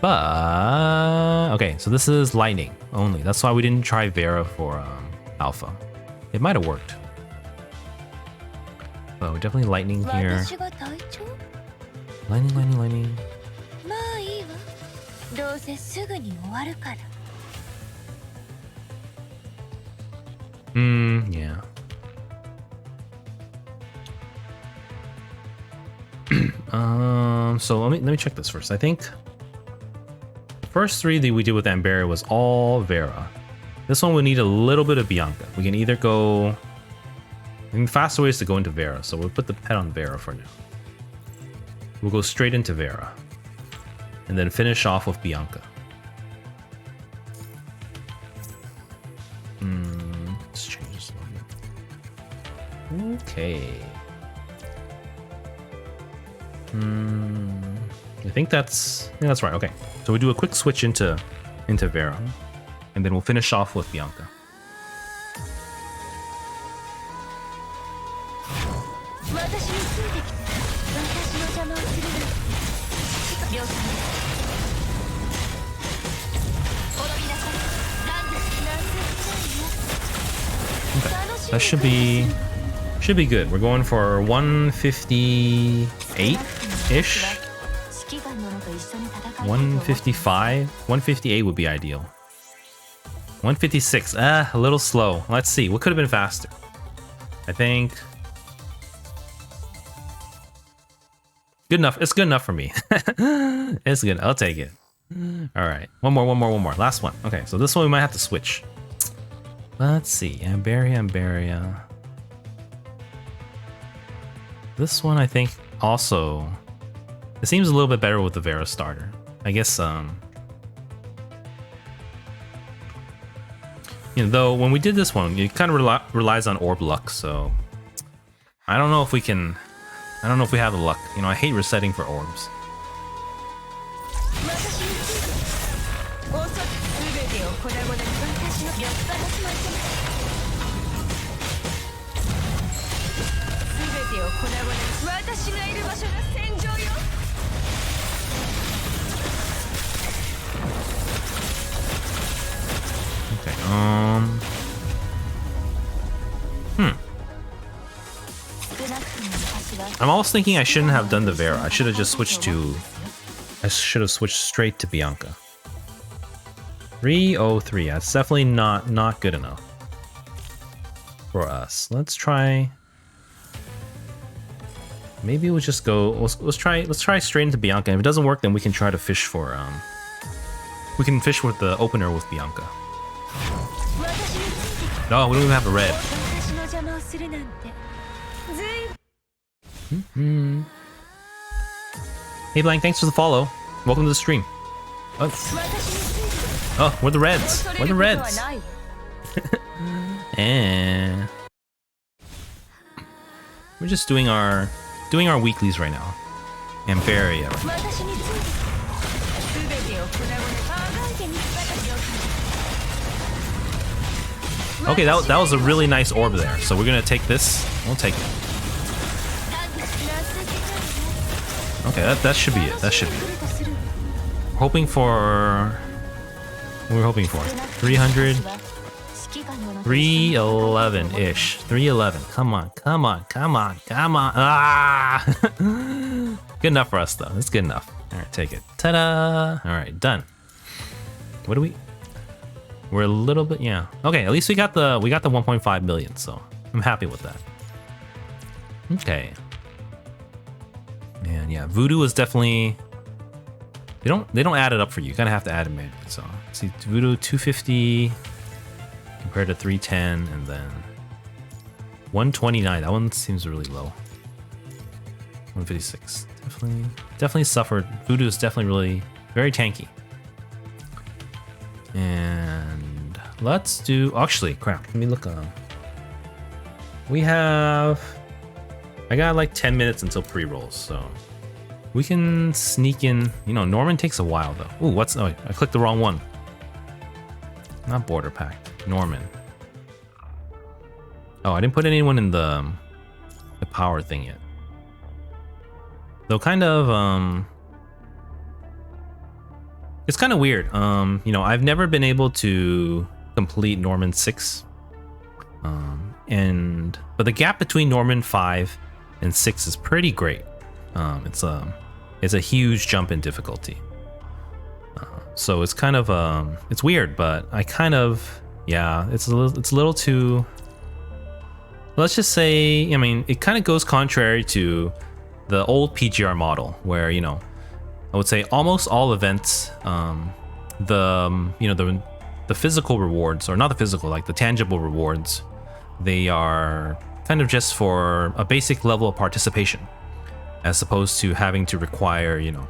But okay, so this is lightning only. That's why we didn't try Vera for Alpha. It might have worked. But we're definitely lightning here. Lightning. Yeah. So let me check this first. I think the first 3 that we did with Amberia was all Vera. This one we need a little bit of Bianca. We can either go. I think the faster way is to go into Vera, so we'll put the pet on Vera for now. We'll go straight into Vera, and then finish off with Bianca. Let's change this a little bit. Okay. I think that's right. Okay, so we do a quick switch into Vera, and then we'll finish off with Bianca. Okay, that should be Should be good. We're going for 158-ish. 155? 158 would be ideal. 156. A little slow. Let's see. What could have been faster? I think... Good enough. It's good enough for me. It's good. I'll take it. Alright. One more. Last one. Okay, so this one we might have to switch. Let's see. Amberia. This one I think also... It seems a little bit better with the Vera starter. I guess, you know, though when we did this one, it kind of relies on orb luck, so... I don't know if we can... I don't know if we have the luck. You know, I hate resetting for orbs. Okay, I'm almost thinking I shouldn't have done the Vera. I should have just switched to... I should have switched straight to Bianca. 303. That's definitely not good enough for us. Let's try... Maybe we'll just go... Let's try straight into Bianca. If it doesn't work, then we can try to fish for... We can fish with the opener with Bianca. No, we don't even have a red. Hey Blank, thanks for the follow. Welcome to the stream. Oh, we're the Reds. We're the Reds. And we're just doing our weeklies right now. Amberia. Okay, that was a really nice orb there. So we're gonna take this. We'll take it. Okay, that should be it. That should be it. We're hoping for... What we're hoping for? 300... 311-ish. 311. Come on. Ah! Good enough for us, though. It's good enough. Alright, take it. Ta-da! Alright, done. What do we... We're a little bit... Yeah. Okay, at least we got the 1.5 million, so I'm happy with that. Okay. And yeah, Voodoo is definitely... They don't add it up for you. You kind of have to add it manually. So, let's see, Voodoo 250 compared to 310, and then 129. That one seems really low. 156. Definitely suffered. Voodoo is definitely really very tanky. And let's do... Actually, crap. Let me look. We have... I got like 10 minutes until pre-rolls, so we can sneak in. You know, Norman takes a while though. Ooh, what's... Oh, I clicked the wrong one. Not Border Pack. Norman. Oh, I didn't put anyone in the power thing yet. Though kind of... It's kind of weird. You know, I've never been able to complete Norman 6. But the gap between Norman 5 and 6 is pretty great. It's a huge jump in difficulty. So it's kind of it's weird, but I kind of, yeah, it's a little too, let's just say, I mean, it kind of goes contrary to the old PGR model where, you know, I would say almost all events, the physical rewards, or not the physical, like the tangible rewards, they are kind of just for a basic level of participation, as opposed to having to require, you know,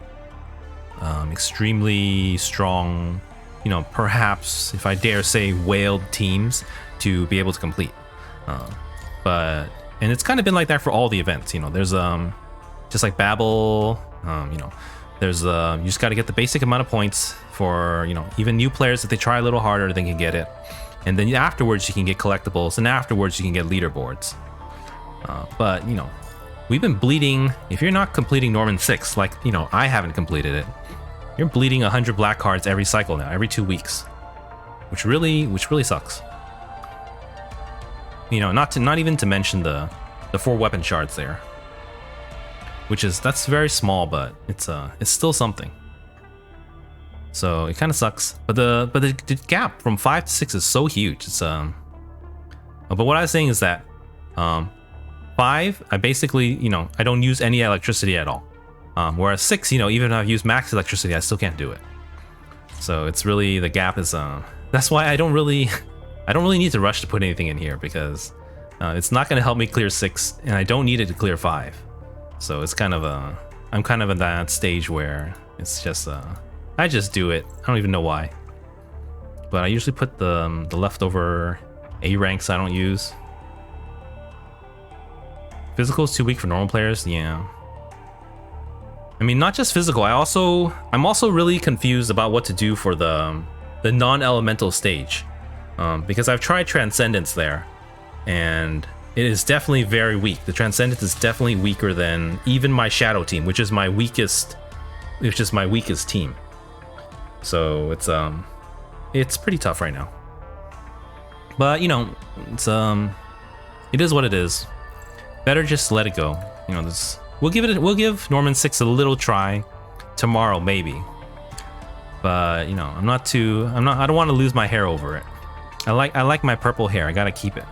extremely strong, you know, perhaps, if I dare say, whaled teams to be able to complete. And it's kind of been like that for all the events. You know, there's just like Babel, you know, there's you just got to get the basic amount of points for, you know, even new players. If they try a little harder, they can get it. And then afterwards you can get collectibles, and afterwards you can get leaderboards. But, you know, we've been bleeding. If you're not completing Norman 6, like, you know, I haven't completed it, you're bleeding 100 black cards every cycle now, every 2 weeks, which really sucks. You know, not even to mention the the 4 weapon shards there, that's very small, but it's still something. So it kind of sucks, but the gap from 5 to 6 is so huge. It's but what I was saying is that 5, I basically, I don't use any electricity at all. Whereas 6, even if I've used max electricity, I still can't do it. So it's really, the gap is that's why I don't really need to rush to put anything in here, because it's not going to help me clear 6, and I don't need it to clear 5. So it's kind of I'm kind of in that stage where it's just I just do it. I don't even know why. But I usually put the leftover A ranks I don't use. Physical is too weak for normal players, yeah. I mean, not just physical. I'm also really confused about what to do for the non-elemental stage, because I've tried Transcendence there, and it is definitely very weak. The Transcendence is definitely weaker than even my Shadow team, which is my weakest team. So it's pretty tough right now. But it is what it is. Better just let it go. We'll give Norman 6 a little try tomorrow maybe. But I don't want to lose my hair over it. I like my purple hair. I gotta keep it.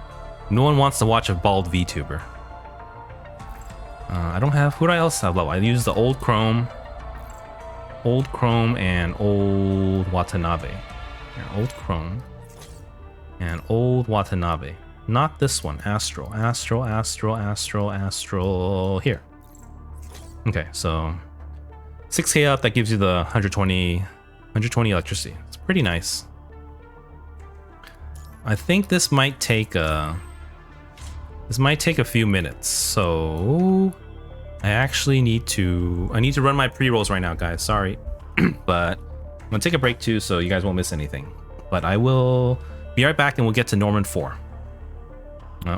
No one wants to watch a bald VTuber. I don't have, who do I else have low? I use the old Chrome and old Watanabe. Yeah, old Chrome and old Watanabe. Not this one. Astro. Here. Okay, so 6k up, that gives you the 120 electricity. It's pretty nice. I think this might take a few minutes, so I actually need to run my pre-rolls right now, guys. Sorry. But I'm gonna take a break too, so you guys won't miss anything. But I will be right back and we'll get to Norman 4.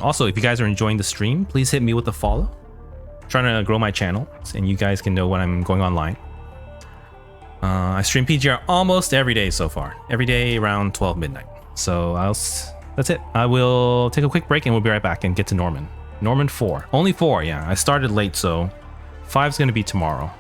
Also, if you guys are enjoying the stream, please hit me with a follow. I'm trying to grow my channel, and you guys can know when I'm going online. I stream PGR almost every day so far. Every day around 12 midnight. So that's it. I will take a quick break and we'll be right back and get to Norman. Norman 4. Only 4, yeah. I started late, so 5's gonna be tomorrow.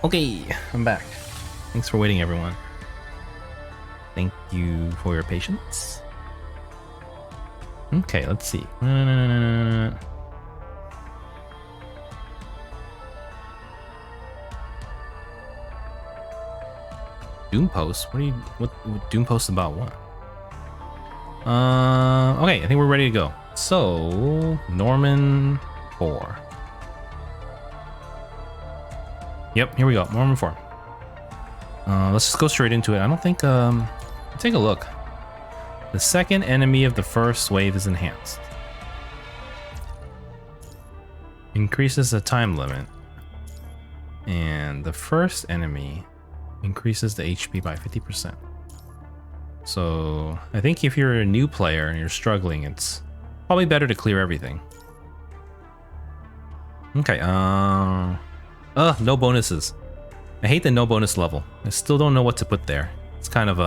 Okay, I'm back. Thanks for waiting, everyone. Thank you for your patience. Okay, let's see. Doom post? What Doom post about what? Okay, I think we're ready to go. So, Norman 4. Yep, here we go. Norman 4. Let's just go straight into it. I don't think, take a look. The second enemy of the first wave is enhanced. Increases the time limit. And the first enemy increases the HP by 50%. So I think if you're a new player and you're struggling, it's probably better to clear everything. Okay, no bonuses. I hate the no bonus level. I still don't know what to put there. It's kind of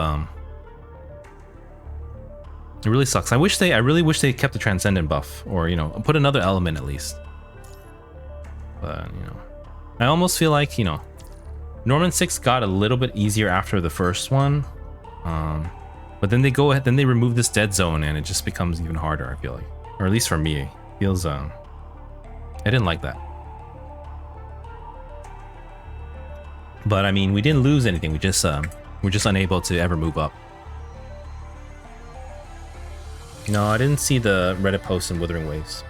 it really sucks. I really wish they kept the transcendent buff, or you know, put another element at least. But you know, I almost feel like, you know, Norman 6 got a little bit easier after the first one. But then they remove this dead zone and it just becomes even harder, I feel like. Or at least for me, it feels I didn't like that. But I mean, we didn't lose anything. We're just unable to ever move up. No, I didn't see the Reddit post in Withering Waves.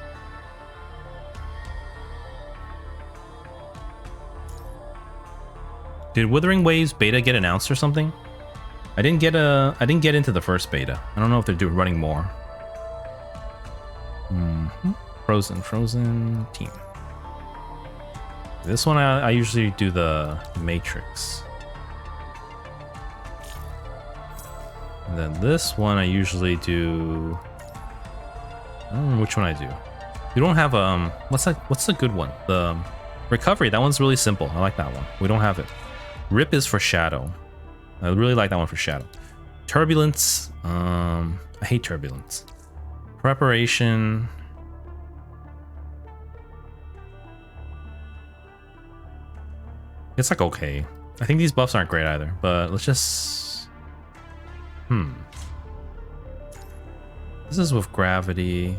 Did Withering Waves beta get announced or something? I didn't get into the first beta. I don't know if they're running more. Frozen team. This one I usually do the Matrix. And then this one I usually do, I don't remember which one I do. We don't have what's the good one? The Recovery, that one's really simple. I like that one. We don't have it. Rip is for Shadow. I really like that one for Shadow. Turbulence, I hate Turbulence. Preparation. It's like okay. I think these buffs aren't great either, but let's just This is with gravity.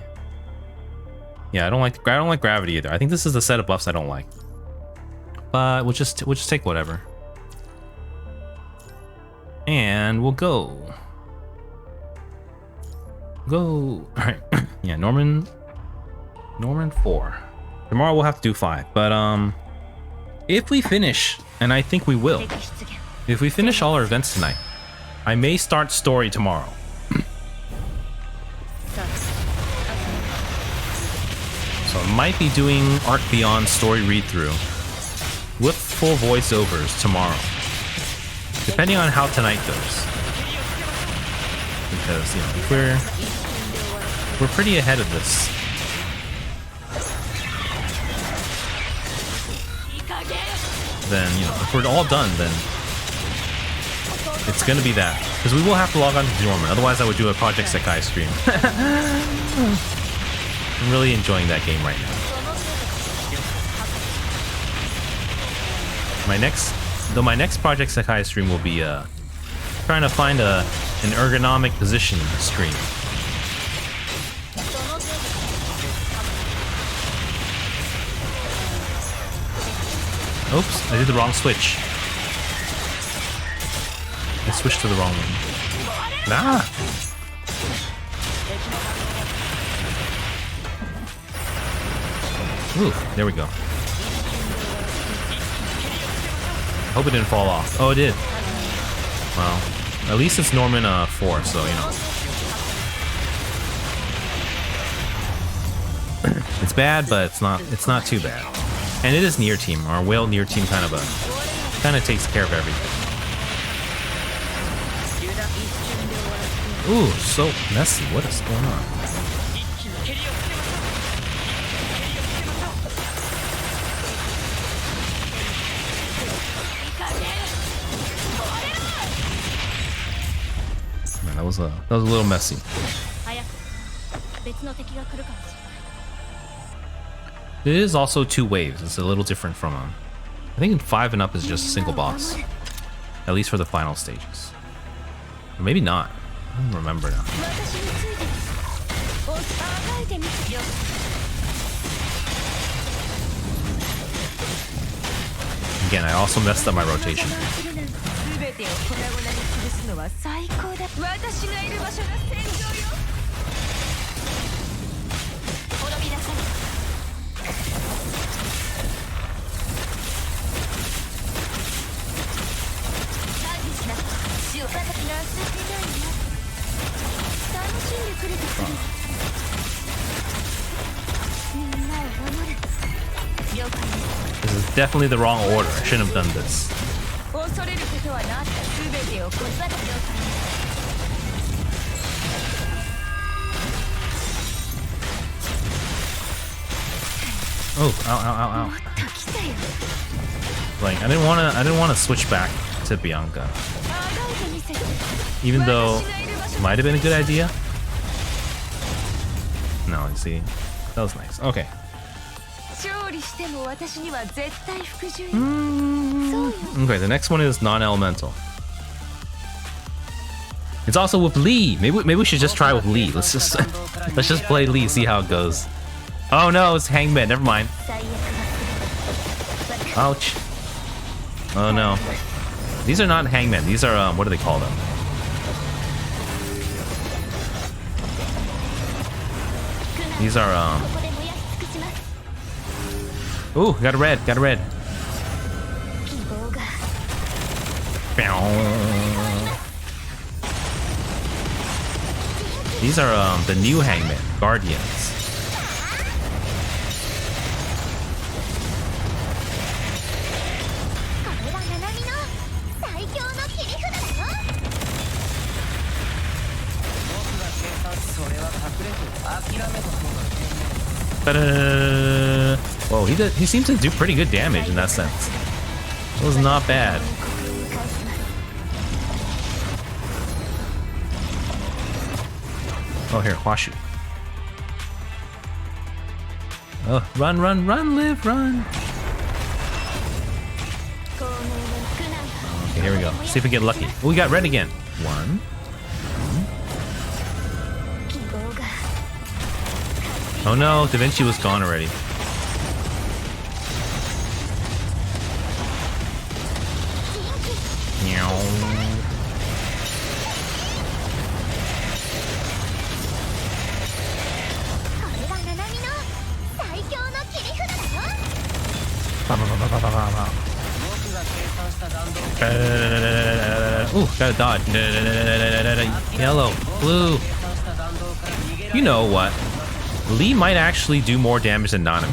Yeah, I don't like gravity either. I think this is the set of buffs I don't like. But we'll just take whatever. And we'll go. All right. Yeah, Norman 4. Tomorrow we'll have to do 5, but if we finish, and I think we will, if we finish all our events tonight, I may start story tomorrow. So I might be doing Arc Beyond story read-through with full voiceovers tomorrow, depending on how tonight goes. Because, you know, if we're pretty ahead of this. Then, you know, if we're all done, then it's gonna be that. Because we will have to log on to Norman, otherwise I would do a Project Sekai stream. I'm really enjoying that game right now. My next Project Sekai stream will be trying to find an ergonomic position stream. Oops, I did the wrong switch. I switched to the wrong one. Nah! Ooh, there we go. Hope it didn't fall off. Oh, it did. Well, at least it's Norman 4, so, you know. It's bad, but it's not too bad. And it is near team. Our whale near team kind of takes care of everything. Ooh, so messy. What is going on? Man, that was a little messy. It is also 2 waves. It's a little different from I think in 5 and up is just a single boss. At least for the final stages. Or maybe not. I don't remember now. Again, I also messed up my rotation. This is definitely the wrong order. I shouldn't have done this. Oh, ow, ow, ow, ow. Like, I didn't wanna switch back to Bianca. Even though it might have been a good idea. No, you see. That was nice. Okay. Okay, the next one is non-elemental. It's also with Lee. Maybe we should just try with Lee. Let's just play Lee, see how it goes. Oh no, it's Hangman. Never mind. Ouch. Oh no. These are not Hangmen. These are what do they call them? These are Ooh, got a red, got a red. These are the new Hangmen, Guardians. Whoa, he seems to do pretty good damage in that sense. It was not bad. Oh, here, Hwashu. Oh, run, run, run, live, run. Okay, here we go. See if we get lucky. Oh, we got red again. 1. Oh no, Da Vinci was gone already. Ooh, gotta dodge. Yellow, blue. You know what? Lee might actually do more damage than Nanami.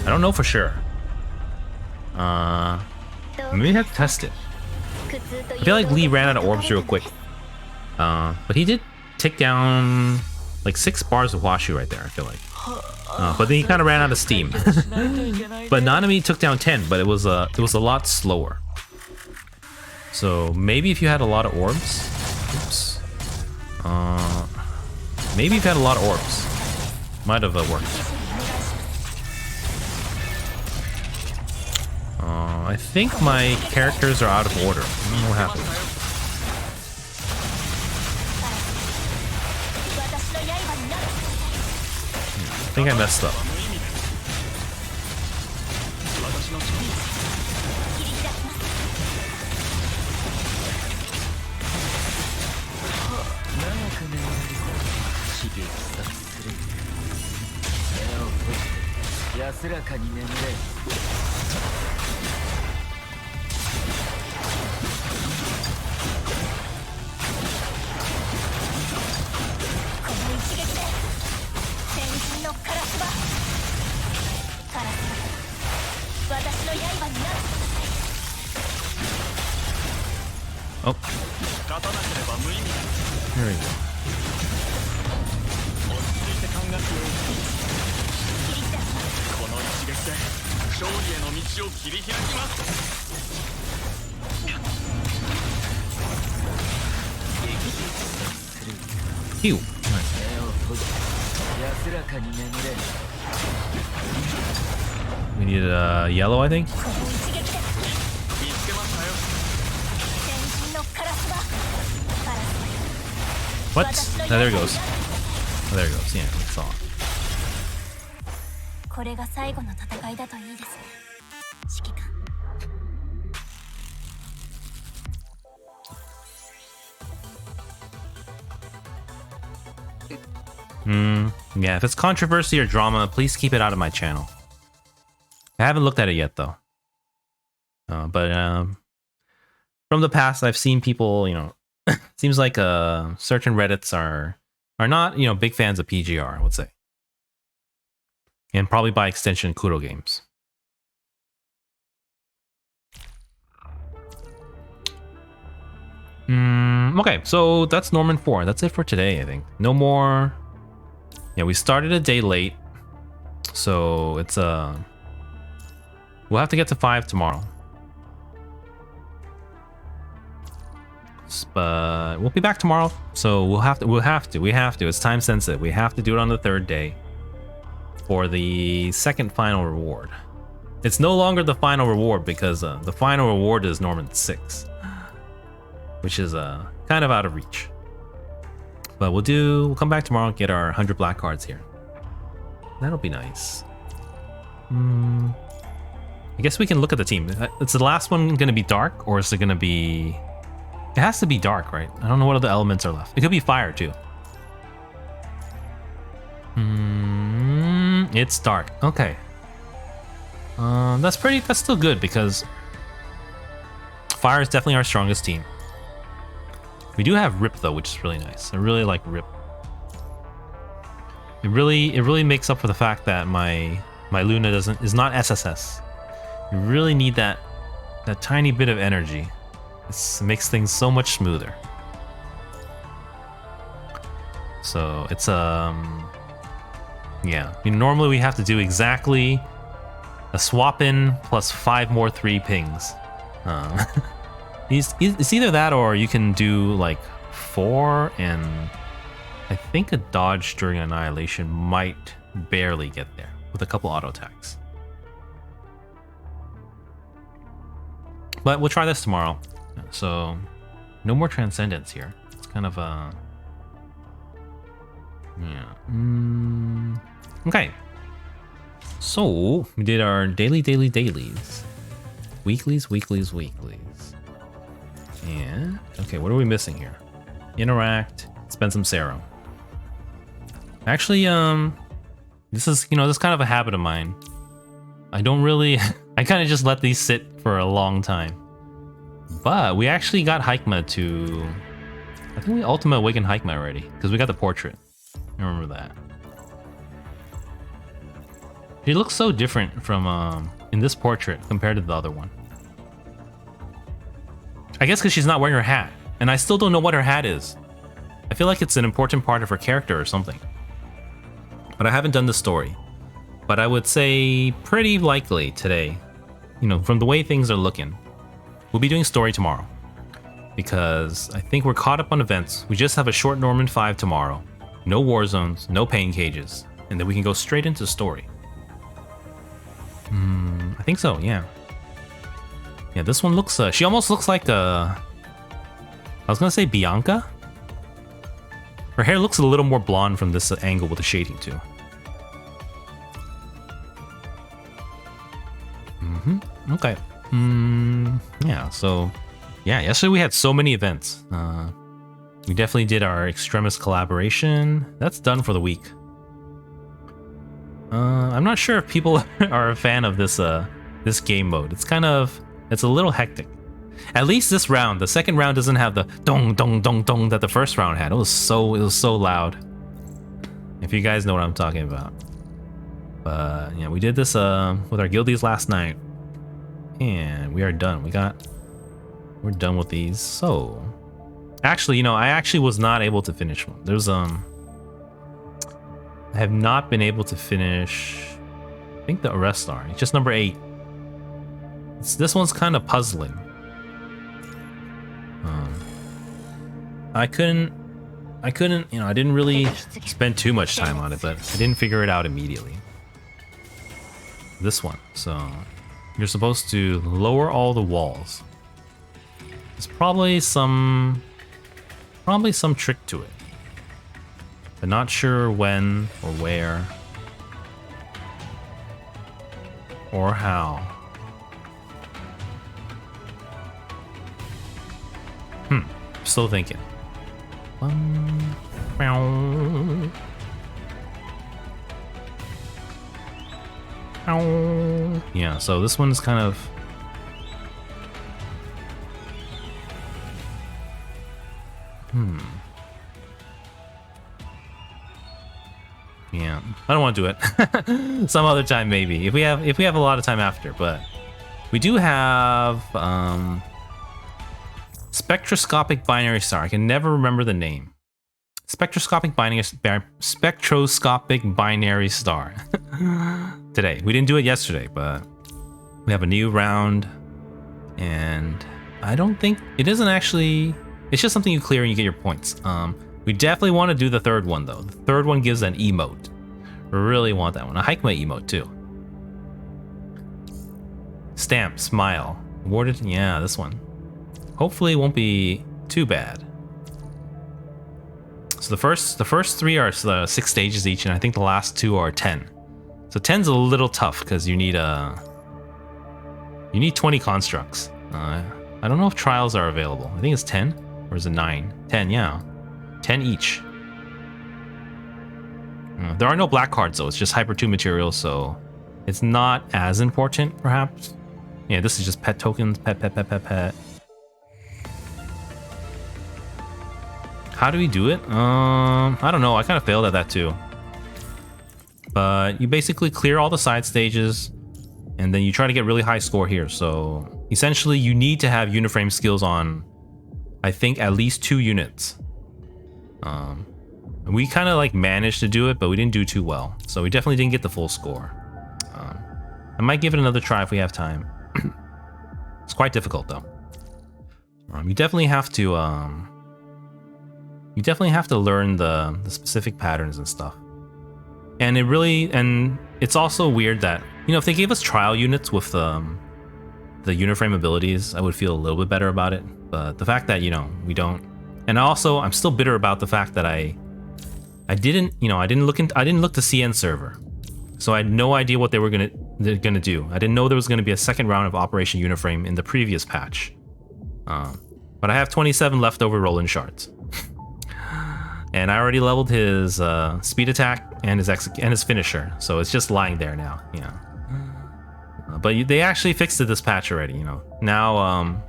I don't know for sure. Maybe have to test it. I feel like Lee ran out of orbs real quick. But he did take down like 6 bars of Hwashu right there, I feel like. But then he kind of ran out of steam. But Nanami took down 10, but it was a lot slower. So maybe if you had a lot of orbs, oops. Maybe if you had a lot of orbs, might have worked. I think my characters are out of order. I don't know what happened. I think I messed up. Oh. There we go. Phew. Nice. We need a yellow, I think. この一撃で見つけましたよ。先人のカラスはカラス What? 私の Oh, there it 野 goes. 菜 Oh, there it goes. Yeah, we saw. これが最後の戦いだといいですね指揮官 Yeah, if it's controversy or drama, please keep it out of my channel. I haven't looked at it yet, though. But from the past, I've seen people, you know, seems like certain Reddits are not, you know, big fans of PGR, I would say. And probably by extension, Kuro games. Okay, so that's Norman 4. That's it for today, I think. No more... Yeah, we started a day late. So it's we'll have to get to 5 tomorrow. But we'll be back tomorrow. So we have to. It's time sensitive. We have to do it on the 3rd day for the second final reward. It's no longer the final reward because the final reward is Norman 6, which is kind of out of reach. But we'll come back tomorrow and get our 100 black cards here. That'll be nice. I guess we can look at the team. Is the last one going to be dark, or is it going to be... It has to be dark, right? I don't know what other elements are left. It could be fire, too. It's dark. Okay. That's still good, because fire is definitely our strongest team. We do have Rip though, which is really nice. I really like Rip. It really makes up for the fact that my Luna is not SSS. You really need that tiny bit of energy. It makes things so much smoother. So it's yeah. I mean, normally we have to do exactly a swap in plus 5 more 3 pings. It's either that or you can do like 4 and I think a dodge during annihilation might barely get there with a couple auto attacks. But we'll try this tomorrow. So no more transcendence here. It's kind of yeah. Okay. So we did our dailies. Weeklies. And okay, what are we missing here? Interact, spend some serum. Actually, this is kind of a habit of mine. I don't really I kind of just let these sit for a long time. But we actually got Hikma to... I think we Ultimate Awakened Hikma already, because we got the portrait. I remember that. She looks so different from in this portrait compared to the other one. I guess because she's not wearing her hat, and I still don't know what her hat is. I feel like it's an important part of her character or something. But I haven't done the story. But I would say pretty likely today, from the way things are looking, we'll be doing story tomorrow. Because I think we're caught up on events. We just have a short Norman 5 tomorrow. No war zones, no pain cages. And then we can go straight into story. I think so, yeah. Yeah, this one looks, she almost looks like I was gonna say Bianca? Her hair looks a little more blonde from this angle with the shading too. Okay. Yeah, so... Yeah, yesterday we had so many events. We definitely did our Extremis collaboration. That's done for the week. I'm not sure if people are a fan of this this game mode. It's a little hectic. At least this round, the second round doesn't have the dong dong dong dong that the first round had. It was so loud. If you guys know what I'm talking about. But yeah, we did this with our guildies last night. And we are done. We're done with these. So actually, I actually was not able to finish one. There's I have not been able to finish, I think, the Arrestar. It's just number 8. This one's kind of puzzling. I couldn't, I didn't really spend too much time on it, but I didn't figure it out immediately. this one. So you're supposed to lower all the walls. There's probably some trick to it, but not sure when or where or how. Still thinking. Yeah, so this one's kind of... Yeah, I don't want to do it. Some other time maybe. If we have a lot of time after, but we do have spectroscopic binary star. I can never remember the name. Spectroscopic binary star. Today. We didn't do it yesterday, but we have a new round, and I don't think it isn't actually. It's just something you clear and you get your points. We definitely want to do the third one though. The third one gives an emote. Really want that one. A hike my emote too. Stamp, smile. Awarded, yeah, this one. Hopefully it won't be too bad. So the first 3 are 6 stages each, and I think the last 2 are 10. So 10's a little tough because you need 20 constructs. I don't know if trials are available. I think it's 10, or is it 9? 10, yeah. 10 each. There are no black cards though, it's just Hyper 2 materials, so it's not as important, perhaps. Yeah, this is just pet tokens, pet. How do we do it? I don't know, I kind of failed at that too. But you basically clear all the side stages, and then you try to get really high score here. So essentially you need to have uniframe skills on, I think, at least 2 units. We kind of like managed to do it, but we didn't do too well. So we definitely didn't get the full score. I might give it another try if we have time. It's quite difficult though. You definitely have to learn the specific patterns and stuff. And it's also weird that, you know, if they gave us trial units with the uniframe abilities, I would feel a little bit better about it. But the fact that, you know, we don't. And also I'm still bitter about the fact that I didn't look to CN server. So I had no idea what they're gonna do. I didn't know there was gonna be a second round of Operation Uniframe in the previous patch. But I have 27 leftover Roland shards. And I already leveled his speed attack and his finisher, so it's just lying there now. Yeah. But they actually fixed it this patch already. You know, now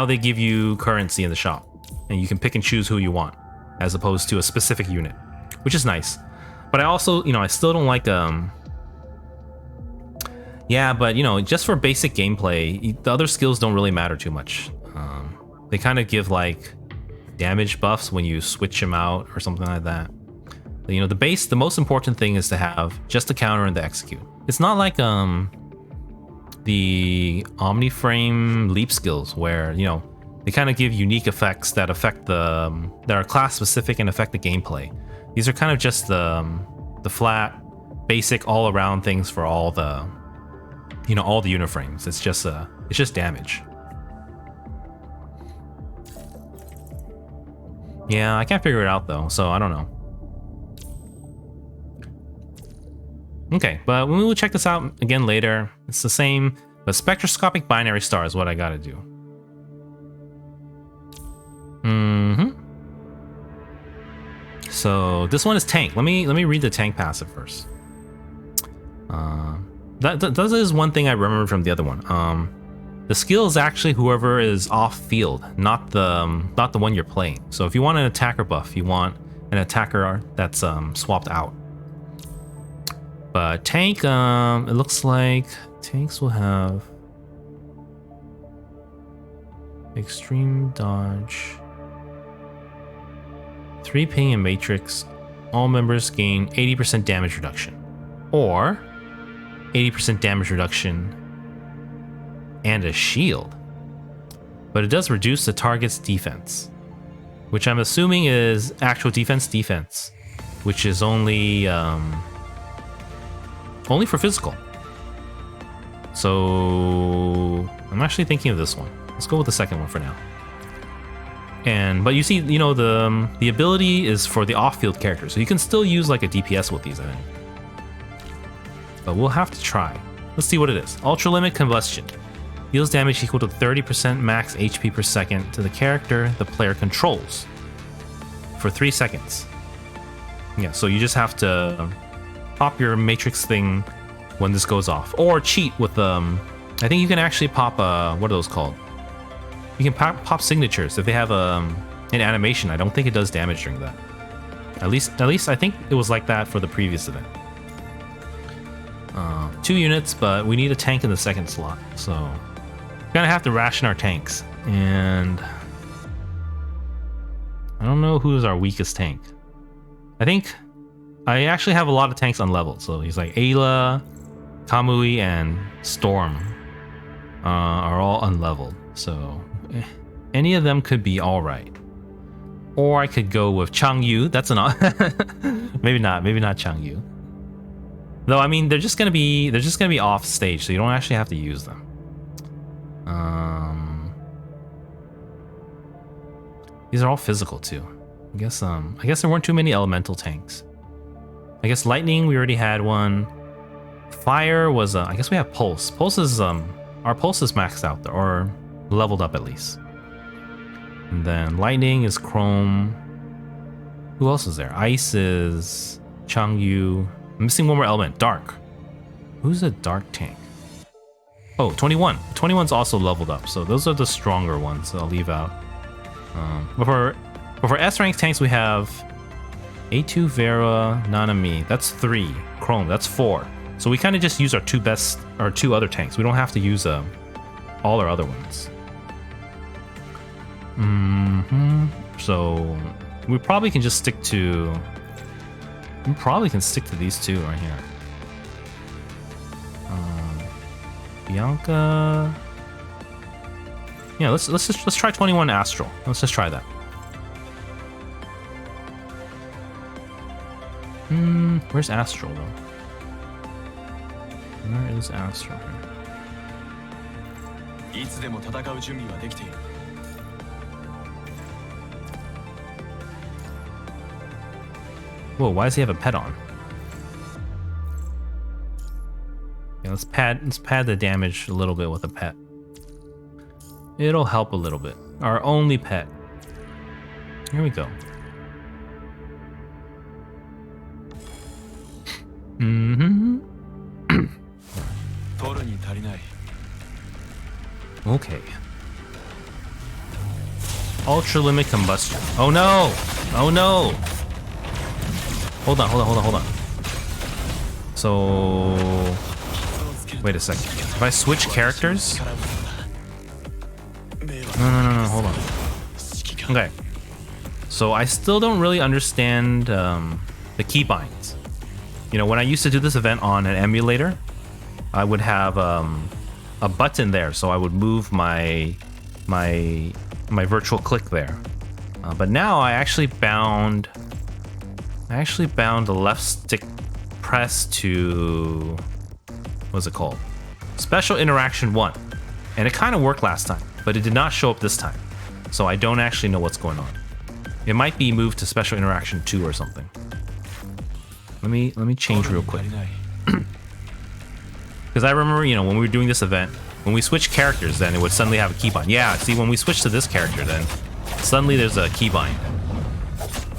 they give you currency in the shop, and you can pick and choose who you want, as opposed to a specific unit, which is nice. But I also, you know, I still don't like Yeah, but you know, just for basic gameplay, the other skills don't really matter too much. They kind of give like damage buffs when you switch them out or something like that. You know, the most important thing is to have just the counter and the execute. It's not like the Omniframe leap skills where, you know, they kind of give unique effects that affect that are class specific and affect the gameplay. These are kind of just the flat, basic, all around things for all the, you know, all the uniframes. It's just damage. Yeah, I can't figure it out though, so I don't know. Okay, but we will check this out again later. It's the same, but spectroscopic binary star is what I gotta do. So this one is tank. Let me read the tank passive first. That is one thing I remember from the other one. The skill is actually whoever is off field, not the one you're playing. So if you want an attacker buff, you want an attacker that's swapped out. But tank, it looks like tanks will have extreme dodge, 3 ping and matrix. All members gain 80% damage reduction, or 80% damage reduction and a shield. But it does reduce the target's defense, which I'm assuming is actual defense, which is only for physical. So I'm actually thinking of this one. Let's go with the second one for now. But you see, you know, the ability is for the off-field character, so you can still use like a DPS with these, I think. But we'll have to try. Let's see what it is. Ultra Limit Combustion. Deals damage equal to 30% max HP per second to the character the player controls for 3 seconds. Yeah, so you just have to pop your matrix thing when this goes off, or cheat with I think you can actually pop what are those called? You can pop signatures if they have an animation. I don't think it does damage during that. At least I think it was like that for the previous event. 2 units, but we need a tank in the second slot, so we're gonna have to ration our tanks. And I don't know who's our weakest tank. I think I actually have a lot of tanks unleveled, so he's like Ayla, Kamui, and Storm are all unleveled, so any of them could be all right. Or I could go with Changyu. That's an maybe not Changyu. Though I mean they're just gonna be off stage, so you don't actually have to use them. These are all physical too. I guess there weren't too many elemental tanks. I guess lightning, we already had one. Fire was I guess we have pulse. Pulse is our pulse is maxed out there, or leveled up at least. And then lightning is chrome. Who else is there? Ice is Changyu. I'm missing one more element. Dark. Who's a dark tank? Oh, 21. 21's also leveled up, so those are the stronger ones I'll leave out. But for S rank tanks we have A2 Vera, Nanami. That's 3. Chrome. That's 4. So we kind of just use our 2 other tanks. We don't have to use all our other ones. So we probably can just stick to. We probably can stick to these 2 right here. Bianca. Yeah, let's try 21 Astral. Let's just try that. Where's Astral though? Where is Astral? Whoa, why does he have a pet on? Yeah, let's pad the damage a little bit with a pet. It'll help a little bit. Our only pet. Here we go. Okay. Ultra Limit Combustion. Oh no! Oh no! Hold on. So wait a second. If I switch characters? No, hold on. Okay. So I still don't really understand the keybinds. You know, when I used to do this event on an emulator, I would have a button there, so I would move my virtual click there. But now I actually bound the left stick press to, what's it called? Special Interaction 1. And it kind of worked last time, but it did not show up this time. So I don't actually know what's going on. It might be moved to Special Interaction 2 or something. Let me change real quick. Because I remember, you know, when we were doing this event, when we switched characters, then it would suddenly have a keybind. Yeah, see, when we switch to this character, then suddenly there's a keybind.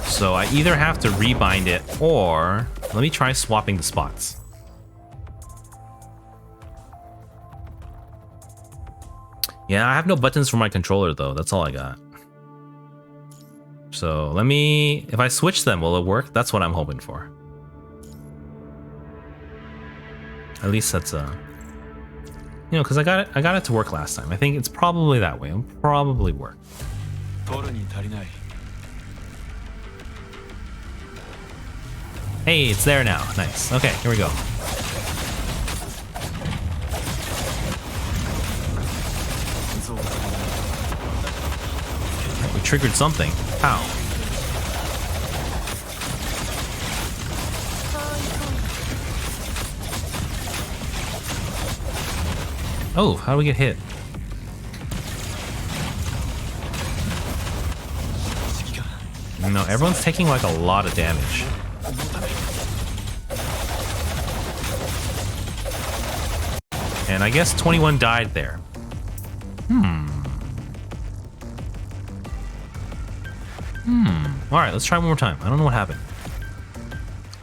So I either have to rebind it, or let me try swapping the spots. Yeah, I have no buttons for my controller though. That's all I got. So if I switch them, will it work? That's what I'm hoping for. At least that's you know, because I got it to work last time. I think it's probably that way. It'll probably work. Hey, it's there now. Nice. Okay, here we go. We triggered something. How? Oh, how do we get hit? No, everyone's taking like a lot of damage. And I guess 21 died there. Alright, let's try one more time. I don't know what happened.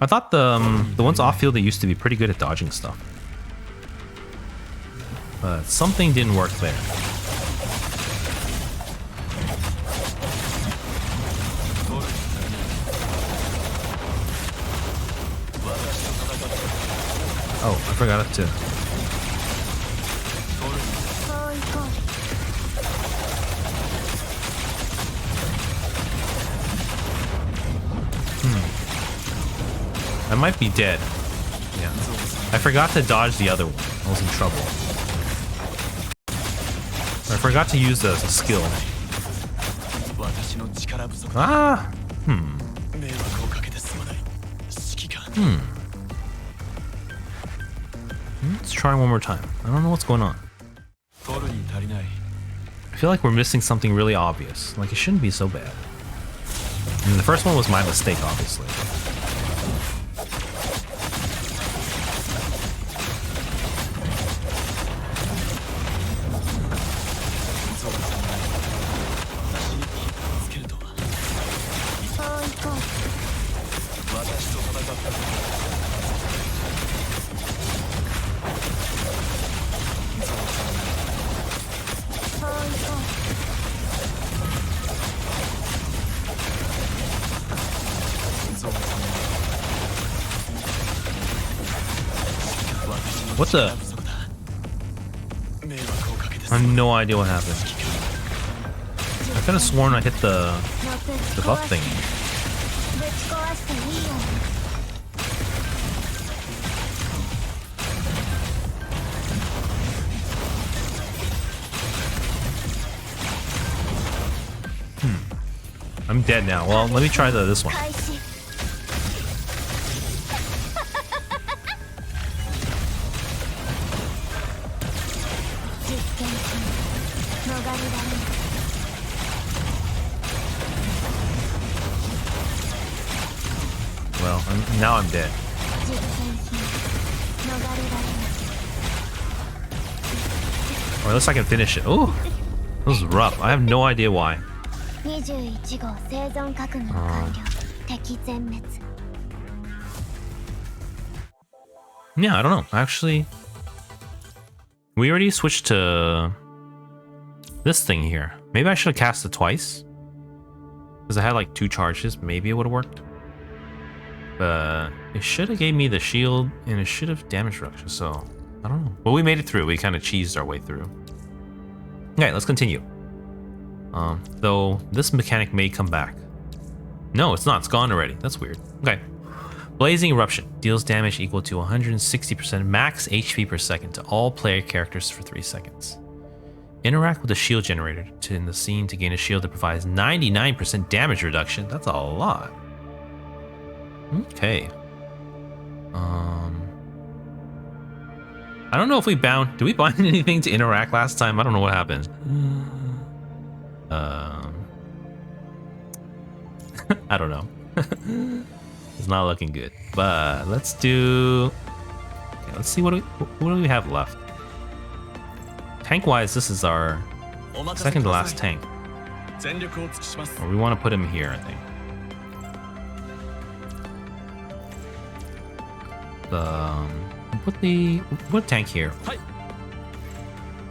I thought the ones off field, they used to be pretty good at dodging stuff. But something didn't work there. Oh, I forgot it to. そういこう。 I might be dead. Yeah. I forgot to dodge the other one. I was in trouble. I forgot to use the skill. 私の力不足 Ah! 迷惑をかけてすまない指揮官 Let's try one more time. I don't know what's going on. 取るに足りない I feel like we're missing something really obvious. Like, it shouldn't be so bad. I mean, the first one was my mistake, obviously. What the? I have no idea what happened. I could have sworn I hit the buff thing. ぶち壊していいよ。 I'm dead now. Well, let me try this one. 開始。 実験中。逃れられない。 Well, now I'm dead. 実験中。逃れられない。 Or unless I can finish it. Oh, this is rough. I have no idea why. 21号生存確認完了。敵全滅。 Yeah, I don't know. Actually, we already switched to this thing here. Maybe I should have cast it twice. Because I had like 2 charges. Maybe it would have worked. But it should have gave me the shield and it should have damage reduction. So, I don't know. But we made it through. We kind of cheesed our way through. Okay, let's continue. Though this mechanic may come back. No, it's not. It's gone already. That's weird. Okay. Blazing Eruption deals damage equal to 160% max HP per second to all player characters for 3 seconds. Interact with the shield generator in the scene to gain a shield that provides 99% damage reduction. That's a lot. Okay. I don't know if we bound. Did we bind anything to interact last time? I don't know what happened. I don't know. It's not looking good. But let's do. Okay, let's see what do we have left. Tank wise, this is our second to last tank. 全力を尽くします Or we want to put him here, I think. Put tank here.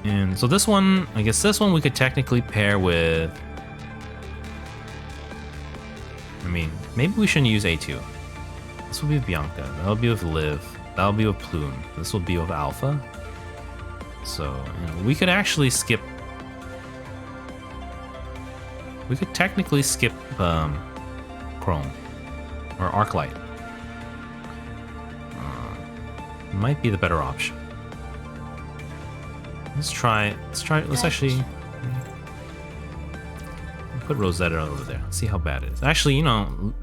And so this one, I guess this one we could technically pair with. I mean, maybe we shouldn't use A2. This will be with Bianca. That'll be with Liv. That'll be with Plume. This will be with Alpha. So, you know, we could actually skip. We could technically skip Chrome or Arclight. Might be the better option. Let's actually put Rosetta over there. See how bad it is. Actually, you know,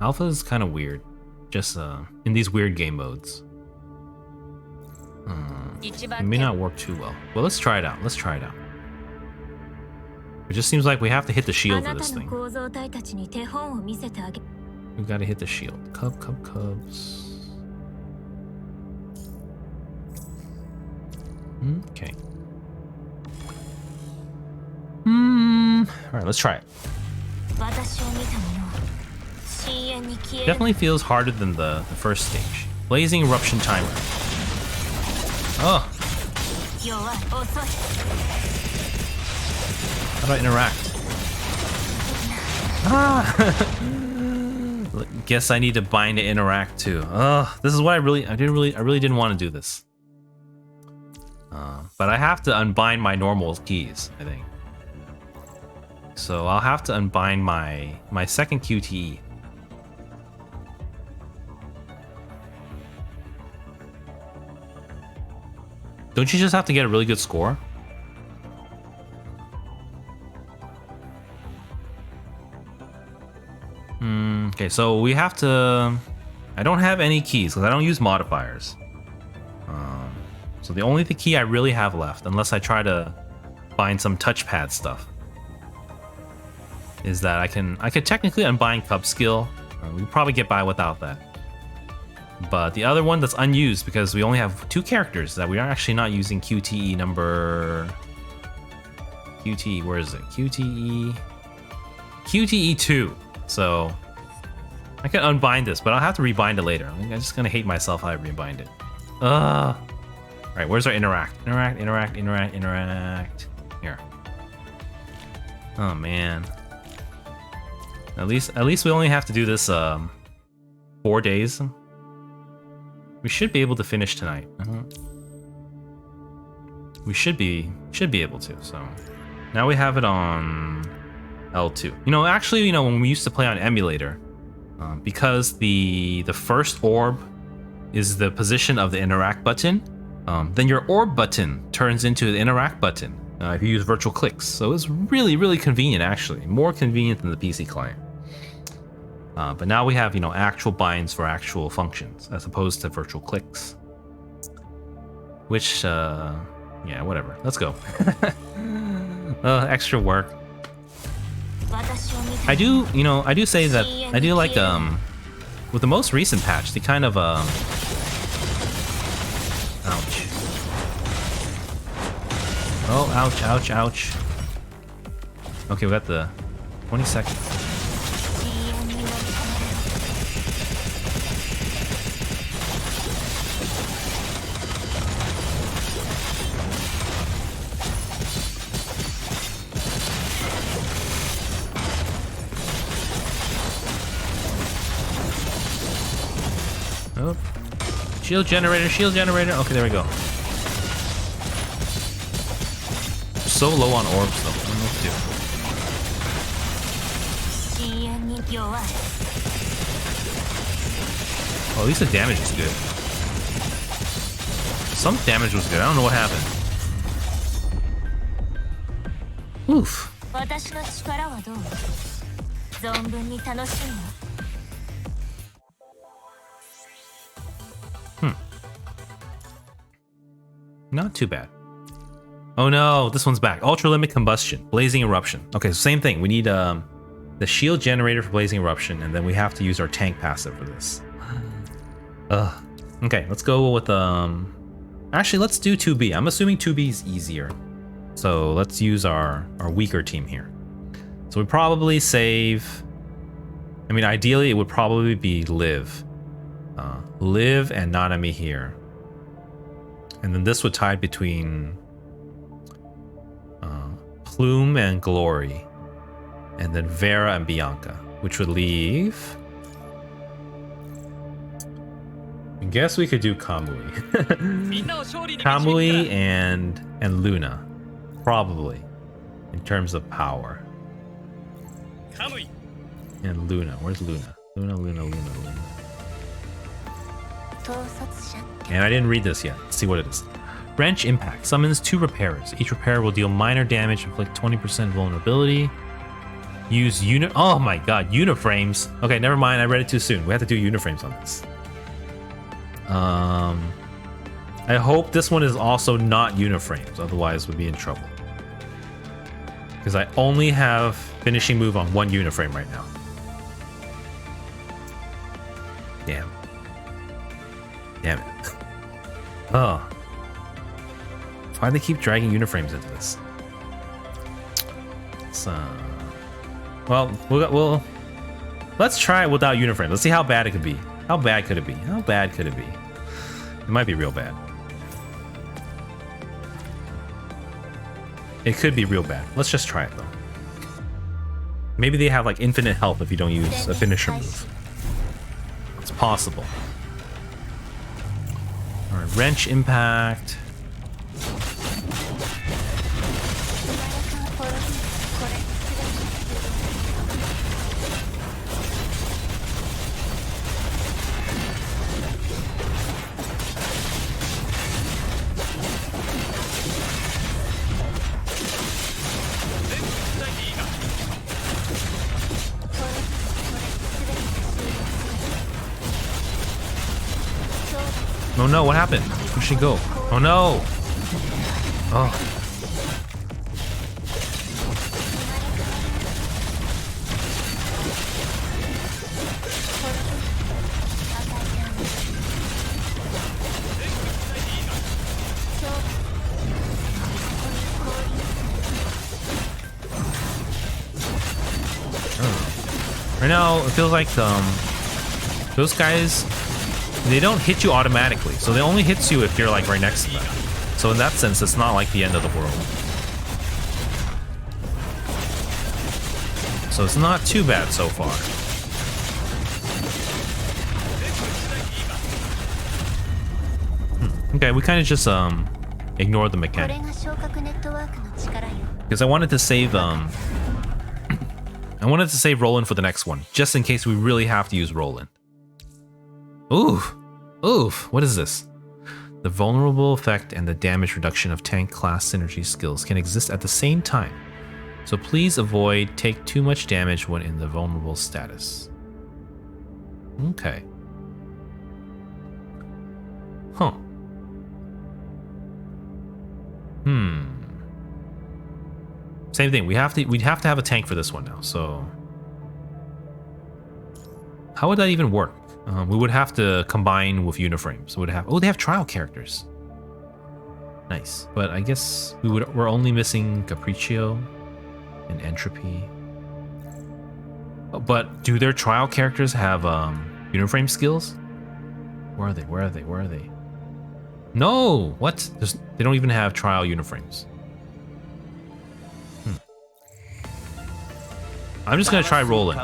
Alpha is kind of weird. Just in these weird game modes. It may not work too well. Well, let's try it out. Let's try it out. It just seems like we have to hit the shield for this thing. We gotta hit the shield. Cubs. Okay. Alright, let's try it. Definitely feels harder than the first stage. Blazing eruption timer. Oh. How do I interact? Guess I need to bind to interact too. This is what I really didn't want to do this. But I have to unbind my normal keys, I think. So I'll have to unbind my second QTE. Don't you just have to get a really good score? Okay, so we have to... I don't have any keys because I don't use modifiers. So the only key I really have left, unless I try to find some touchpad stuff, is that I could technically unbind Cub skill. We could probably get by without that. But the other one that's unused, because we only have 2 characters that we are actually not using QTE number... QTE, where is it? QTE 2. So I can unbind this, but I'll have to rebind it later. I'm just gonna hate myself how I rebind it. Alright, where's our interact? Interact. Here. Oh man. At least we only have to do this 4 days. We should be able to finish tonight. We should be able to. So now we have it on L2. Actually, when we used to play on emulator, because the first orb is the position of the interact button, then your orb button turns into the interact button if you use virtual clicks. So it's really, really convenient, actually. More convenient than the PC client. But now we have, actual binds for actual functions as opposed to virtual clicks. Which, yeah, whatever. Let's go. Extra work. I do say that I do like, with the most recent patch, they kind of, ouch. Oh, ouch. Okay, we got the 20 seconds. Oh. Shield generator. Okay, there we go. So low on orbs, though. I don't know what to do. Oh, at least the damage is good. Some damage was good. I don't know what happened. Oof. Not too bad. Oh no, this one's back. Ultra limit combustion, blazing eruption. Okay, so same thing. We need the shield generator for blazing eruption, and then we have to use our tank passive for this. Okay, let's go with actually, let's do 2B. I'm assuming 2B is easier, so let's use our weaker team here. So we probably save. I mean, ideally, it would probably be Liv, Liv and Nanami here. And then this would tie between Plume and Glory. And then Vera and Bianca. Which would leave... I guess we could do Kamui. Kamui and Luna. Probably. In terms of power. And Luna. Where's Luna? Luna. And I didn't read this yet. Let's see what it is. Wrench Impact summons 2 repairers. Each repairer will deal minor damage, inflict 20% vulnerability. Use unit. Oh my god, uniframes. Okay, never mind. I read it too soon. We have to do uniframes on this. I hope this one is also not uniframes, otherwise we'd be in trouble. Because I only have finishing move on one uniframe right now. Damn. Damn it. Oh. Why do they keep dragging uniframes into this? It's, well, let's try it without uniframes. Let's see how bad it could be. How bad could it be? How bad could it be? It might be real bad. It could be real bad. Let's just try it though. Maybe they have like infinite health if you don't use a finisher move. It's possible. Alright, wrench impact. Oh no, what happened? Where'd she go? Oh no! Oh. Right now, it feels like those guys, they don't hit you automatically, so they only hits you if you're like right next to them. So in that sense, it's not like the end of the world. So it's not too bad so far. Okay, we kind of just ignore the mechanic because I wanted to save Roland for the next one, just in case we really have to use Roland. Oof. Oof. What is this? The vulnerable effect and the damage reduction of tank class synergy skills can exist at the same time. So please avoid take too much damage when in the vulnerable status. Okay. Huh. Same thing. We'd have to have a tank for this one now. So how would that even work? We would have to combine with uniframes. Oh, they have trial characters. Nice. But I guess we're only missing Capriccio and Entropy. But do their trial characters have uniframe skills? Where are they? Where are they? Where are they? No! What? They don't even have trial uniframes. I'm just gonna try Roland.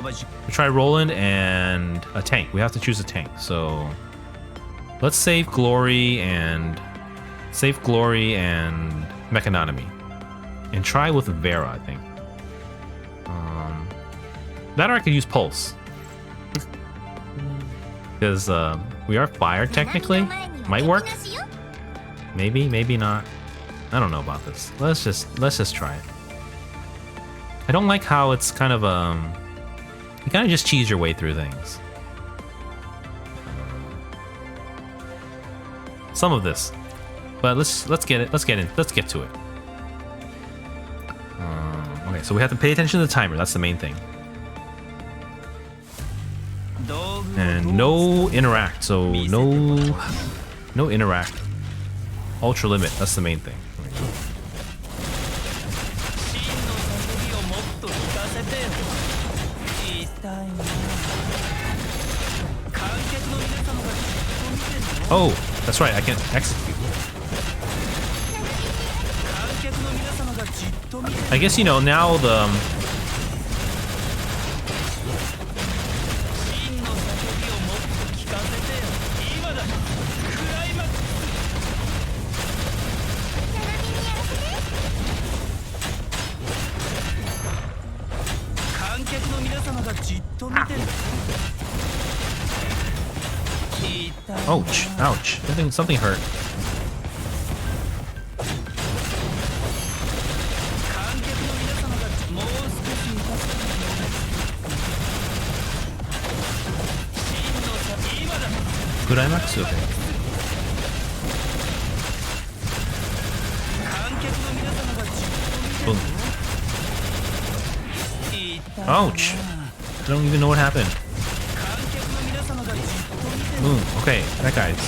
Try Roland and a tank. We have to choose a tank. So let's save Glory and Mechanonomy, and try with Vera. I think. That or I could use Pulse, because we are fire technically. Might work. Maybe, maybe not. I don't know about this. Let's just try it. I don't like how it's kind of you kind of just cheese your way through things. Some of this, but let's get to it. Okay, so we have to pay attention to the timer. That's the main thing. And no interact. So no interact. Ultra limit. That's the main thing. Oh, that's right, I can execute. I guess, you know, now the... Ouch, ouch. Something hurt. Kuraimax? Okay. Ouch. I don't even know what happened. Boom. Okay, that guy's.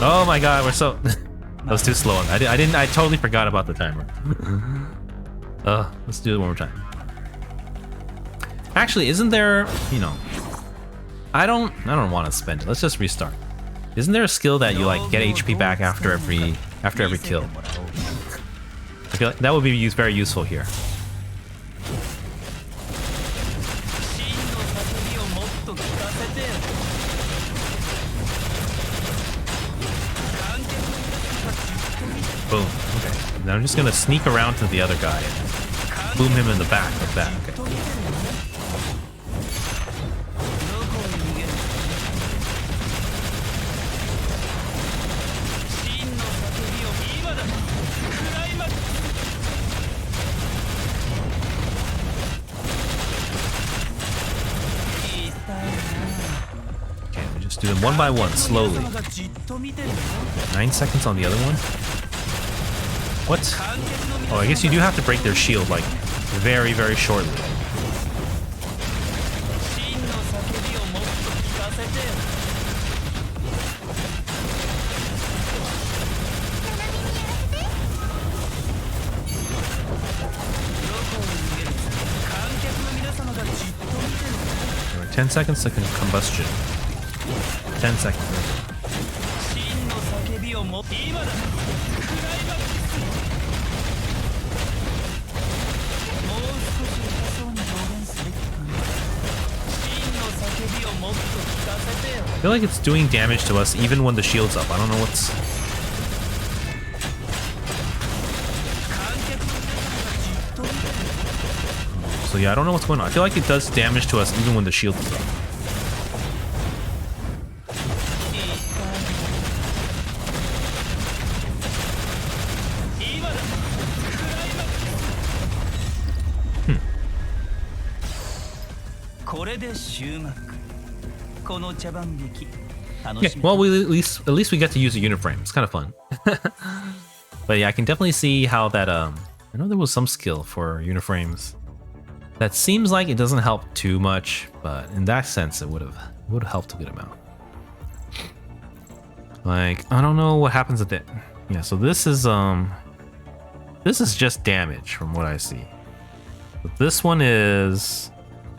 Oh my god, we're so. That was too slow. I totally forgot about the timer. Let's do it one more time. Actually, isn't there, you know, I don't want to spend it. Let's just restart. Isn't there a skill that you like get HP back after every kill? I feel like that would be very useful here. Boom. Okay. Now I'm just gonna sneak around to the other guy and boom him in the back like that. Okay. Okay, we just do them one by one, slowly. 9 seconds on the other one. What? Oh, I guess you do have to break their shield, like, very, very shortly. There were 10 seconds to combustion. 10 seconds. I feel like it's doing damage to us even when the shield's up. I don't know what's... So yeah, I don't know what's going on. I feel like it does damage to us even when the shield is up. Yeah, well, at least we get to use a uniframe. It's kind of fun. But yeah, I can definitely see how that I know there was some skill for uniframes that seems like it doesn't help too much, but in that sense it would have helped a good amount. Like, I don't know what happens at the... Yeah, so this is just damage from what I see. But this one is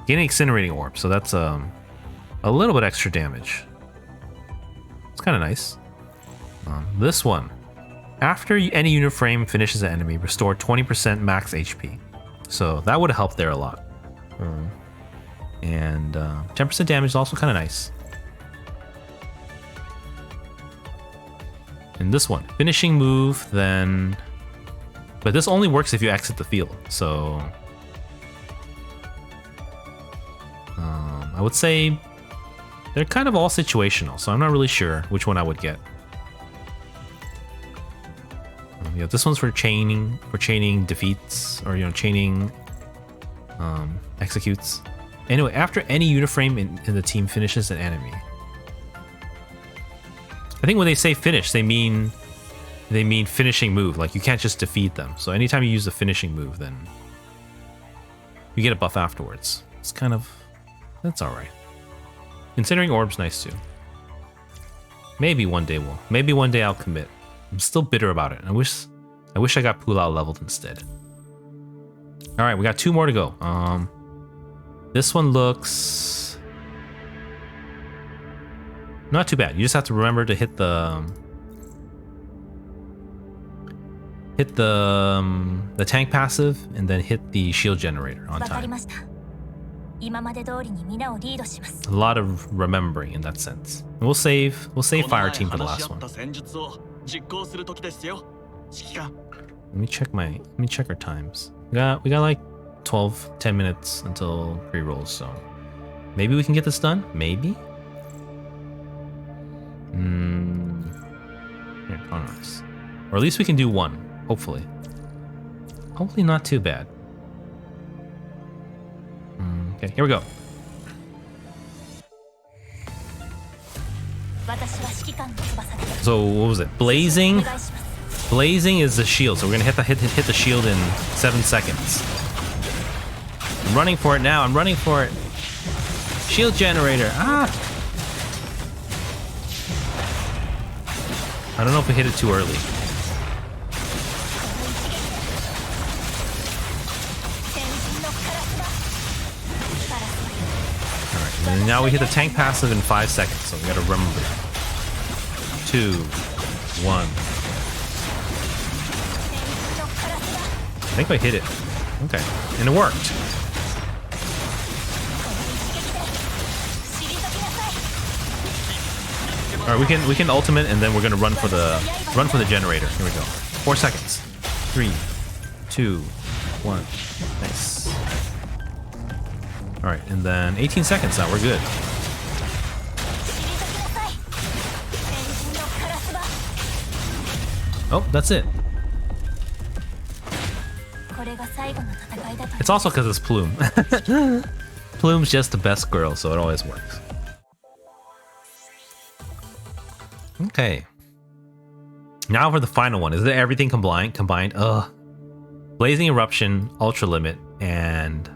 getting incinerating orb, so that's a little bit extra damage. It's kind of nice. This one, after any uniframe finishes an enemy, restore 20% max HP. So that would have helped there a lot. And 10% damage is also kind of nice. And this one, finishing move, then... But this only works if you exit the field, so... I would say they're kind of all situational, so I'm not really sure which one I would get. Yeah, this one's for chaining defeats, or, you know, chaining executes. Anyway, after any uniframe in the team finishes an enemy. I think when they say finish, they mean finishing move. Like, you can't just defeat them. So anytime you use a finishing move, then you get a buff afterwards. It's kind of... That's alright. Considering orb's nice too. Maybe one day I'll commit. I'm still bitter about it. I wish I got Pulao leveled instead. Alright, we got 2 more to go. This one looks not too bad. You just have to remember to hit the tank passive and then hit the shield generator on time. A lot of remembering in that sense. And we'll save fire team for the last one. Let me check our times. We got like 10 minutes until pre-rolls, so maybe we can get this done. Maybe. Here, Conrax. Or at least we can do one. Hopefully. Hopefully not too bad. Okay, here we go. So what was it? Blazing? Blazing is the shield, so we're gonna hit the shield in 7 seconds. I'm running for it now. I'm running for it. Shield generator. Ah! I don't know if we hit it too early. Alright, and now we hit the tank passive in 5 seconds, so we gotta remember. 2, 1. I think I hit it. Okay. And it worked. Alright, we can ultimate and then we're gonna run for the generator. Here we go. 4 seconds. 3, 2, 1. Nice. Alright, and then 18 seconds now, we're good. Oh, that's it. It's also because it's Plume. Plume's just the best girl, so it always works. Okay. Now for the final one. Is it everything combined? Ugh. Blazing Eruption, Ultra Limit, and...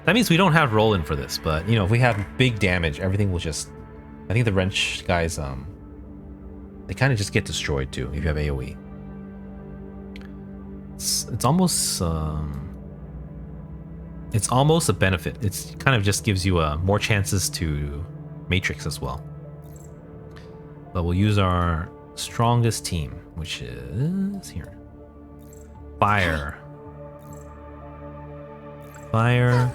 That means we don't have roll-in for this, but, you know, if we have big damage, everything will just... I think the Wrench guys, they kind of just get destroyed, too, if you have AoE. It's almost a benefit. It's kind of just gives you more chances to Matrix as well. But we'll use our strongest team, which is here. Fire. Fire. I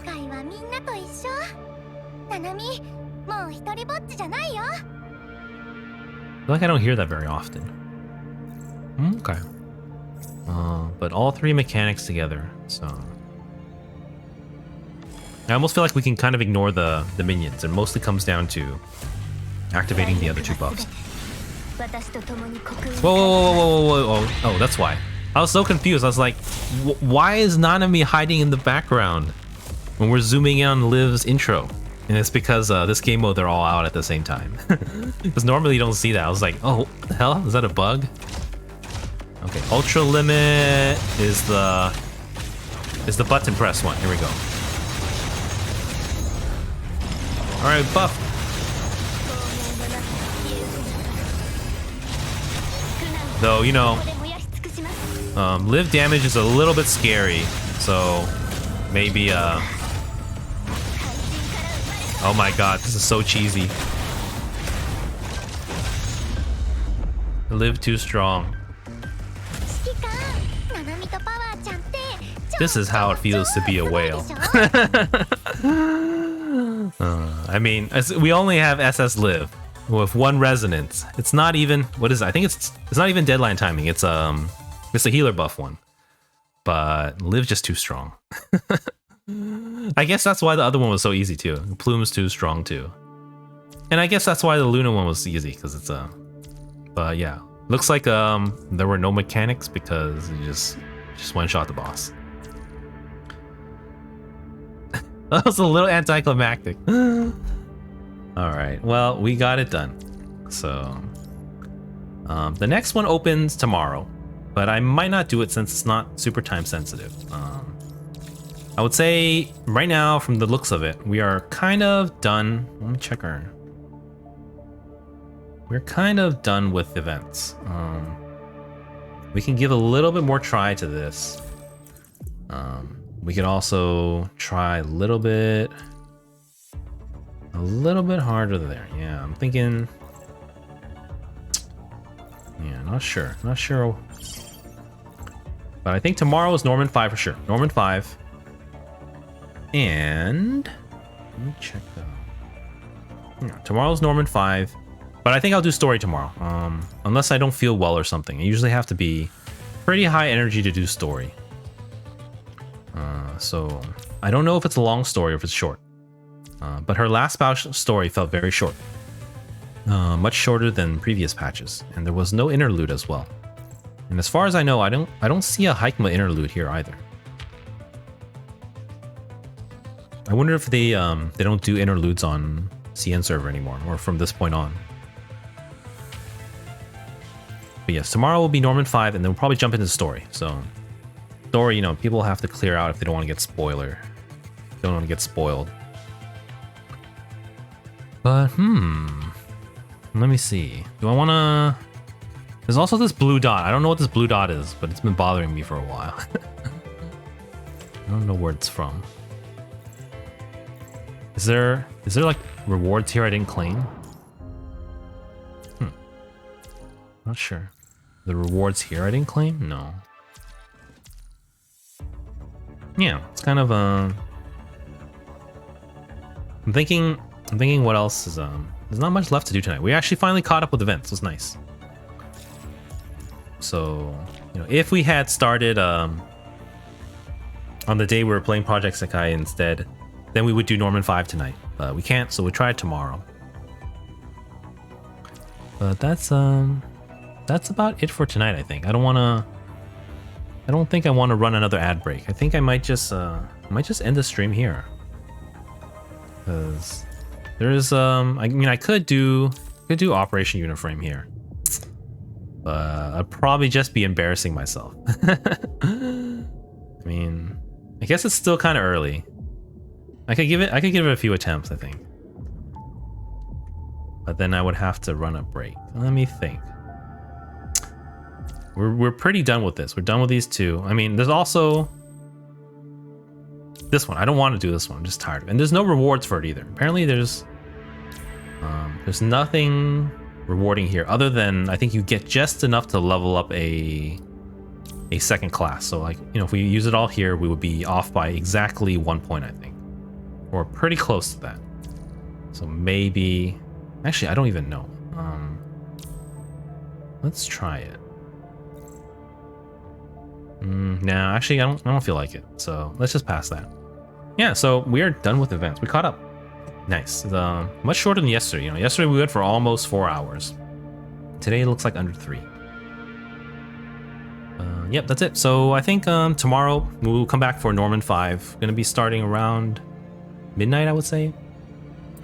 feel like I don't hear that very often. Okay. But all 3 mechanics together, so... I almost feel like we can kind of ignore the minions. It mostly comes down to activating the other 2 buffs. Whoa. Oh, that's why. I was so confused. I was like, why is Nanami hiding in the background when we're zooming in on Liv's intro? And it's because this game mode, they're all out at the same time. Because normally you don't see that. I was like, oh, what the hell? Is that a bug? Okay, Ultra Limit is the button press one. Here we go. All right, buff. Though, you know, live damage is a little bit scary, so maybe oh my god, this is so cheesy. Live too strong. This is how it feels to be a whale. I mean, we only have SS Live with 1 resonance. It's not even, what is it? I think it's not even deadline timing. It's a healer buff one. But Live just too strong. I guess that's why the other one was so easy too. Plume's too strong too. And I guess that's why the Luna one was easy, because it's but yeah. Looks like there were no mechanics because it just one shot the boss. That was a little anticlimactic. Alright, well, we got it done. So the next one opens tomorrow, but I might not do it since it's not super time sensitive. I would say right now, from the looks of it, we are kind of done. Let me check our... We're kind of done with events. We can give a little bit more try to this. We could also try a little bit harder there. Yeah, I'm thinking... Yeah, not sure. But I think tomorrow is Norman 5 for sure. Norman 5. And... Let me check that. Yeah, tomorrow's Norman 5. But I think I'll do story tomorrow. Unless I don't feel well or something. I usually have to be pretty high energy to do story. So I don't know if it's a long story or if it's short. But her last patch story felt very short. Much shorter than previous patches. And there was no interlude as well. And as far as I know, I don't see a Hikema interlude here either. I wonder if they don't do interludes on CN server anymore, or from this point on. But yes, tomorrow will be Norman 5, and then we'll probably jump into story. So, story, you know, people have to clear out if they don't want to get spoiler. Don't want to get spoiled. But, let me see. Do I want to... There's also this blue dot. I don't know what this blue dot is, but it's been bothering me for a while. I don't know where it's from. Is there like rewards here I didn't claim? Not sure. The rewards here I didn't claim? No. Yeah, it's kind of I'm thinking what else is there's not much left to do tonight. We actually finally caught up with events. It was nice. So, you know, if we had started on the day we were playing Project Sekai instead, then we would do Norman 5 tonight. We can't, so we'll try it tomorrow. But that's about it for tonight, I think. I don't think I want to run another ad break. I think I might just end the stream here. Cuz there is I mean I could do Operation Uniframe here. But I'd probably just be embarrassing myself. I mean, I guess it's still kind of early. I could give it a few attempts, I think. But then I would have to run a break. Let me think. We're pretty done with this. We're done with these two. I mean, there's also this one. I don't want to do this one. I'm just tired of it. And there's no rewards for it either. Apparently there's nothing rewarding here other than I think you get just enough to level up a second class. So like, you know, if we use it all here, we would be off by exactly 1 point, I think. Or pretty close to that. So maybe, actually, I don't even know. Let's try it. No, actually, I don't feel like it. So let's just pass that. Yeah, so we are done with events. We caught up. Nice. Much shorter than yesterday. You know, yesterday we went for almost 4 hours. Today it looks like under 3. Yep, that's it. So I think tomorrow we'll come back for Norman 5. Gonna be starting around midnight, I would say.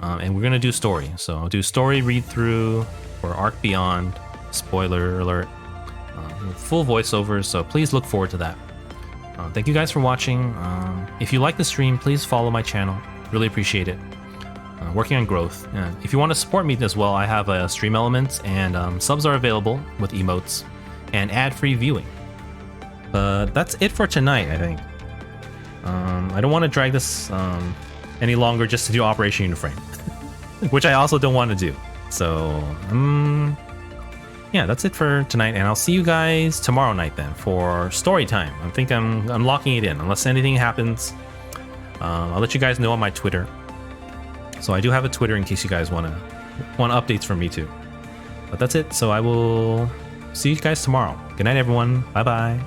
And we're gonna do story. So I'll do story read through for Arc Beyond. Spoiler alert. Full voiceovers, so please look forward to that. Thank you guys for watching. If you like the stream, please follow my channel. Really appreciate it. Working on growth. If you want to support me as well, I have stream elements and subs are available with emotes and ad-free viewing. But that's it for tonight, I think. I don't want to drag this any longer just to do Operation Uniframe, which I also don't want to do. So, yeah, that's it for tonight, and I'll see you guys tomorrow night then for story time. I think I'm locking it in unless anything happens. I'll let you guys know on my Twitter. So I do have a Twitter in case you guys want updates from me too. But that's it. So I will see you guys tomorrow. Good night, everyone. Bye bye.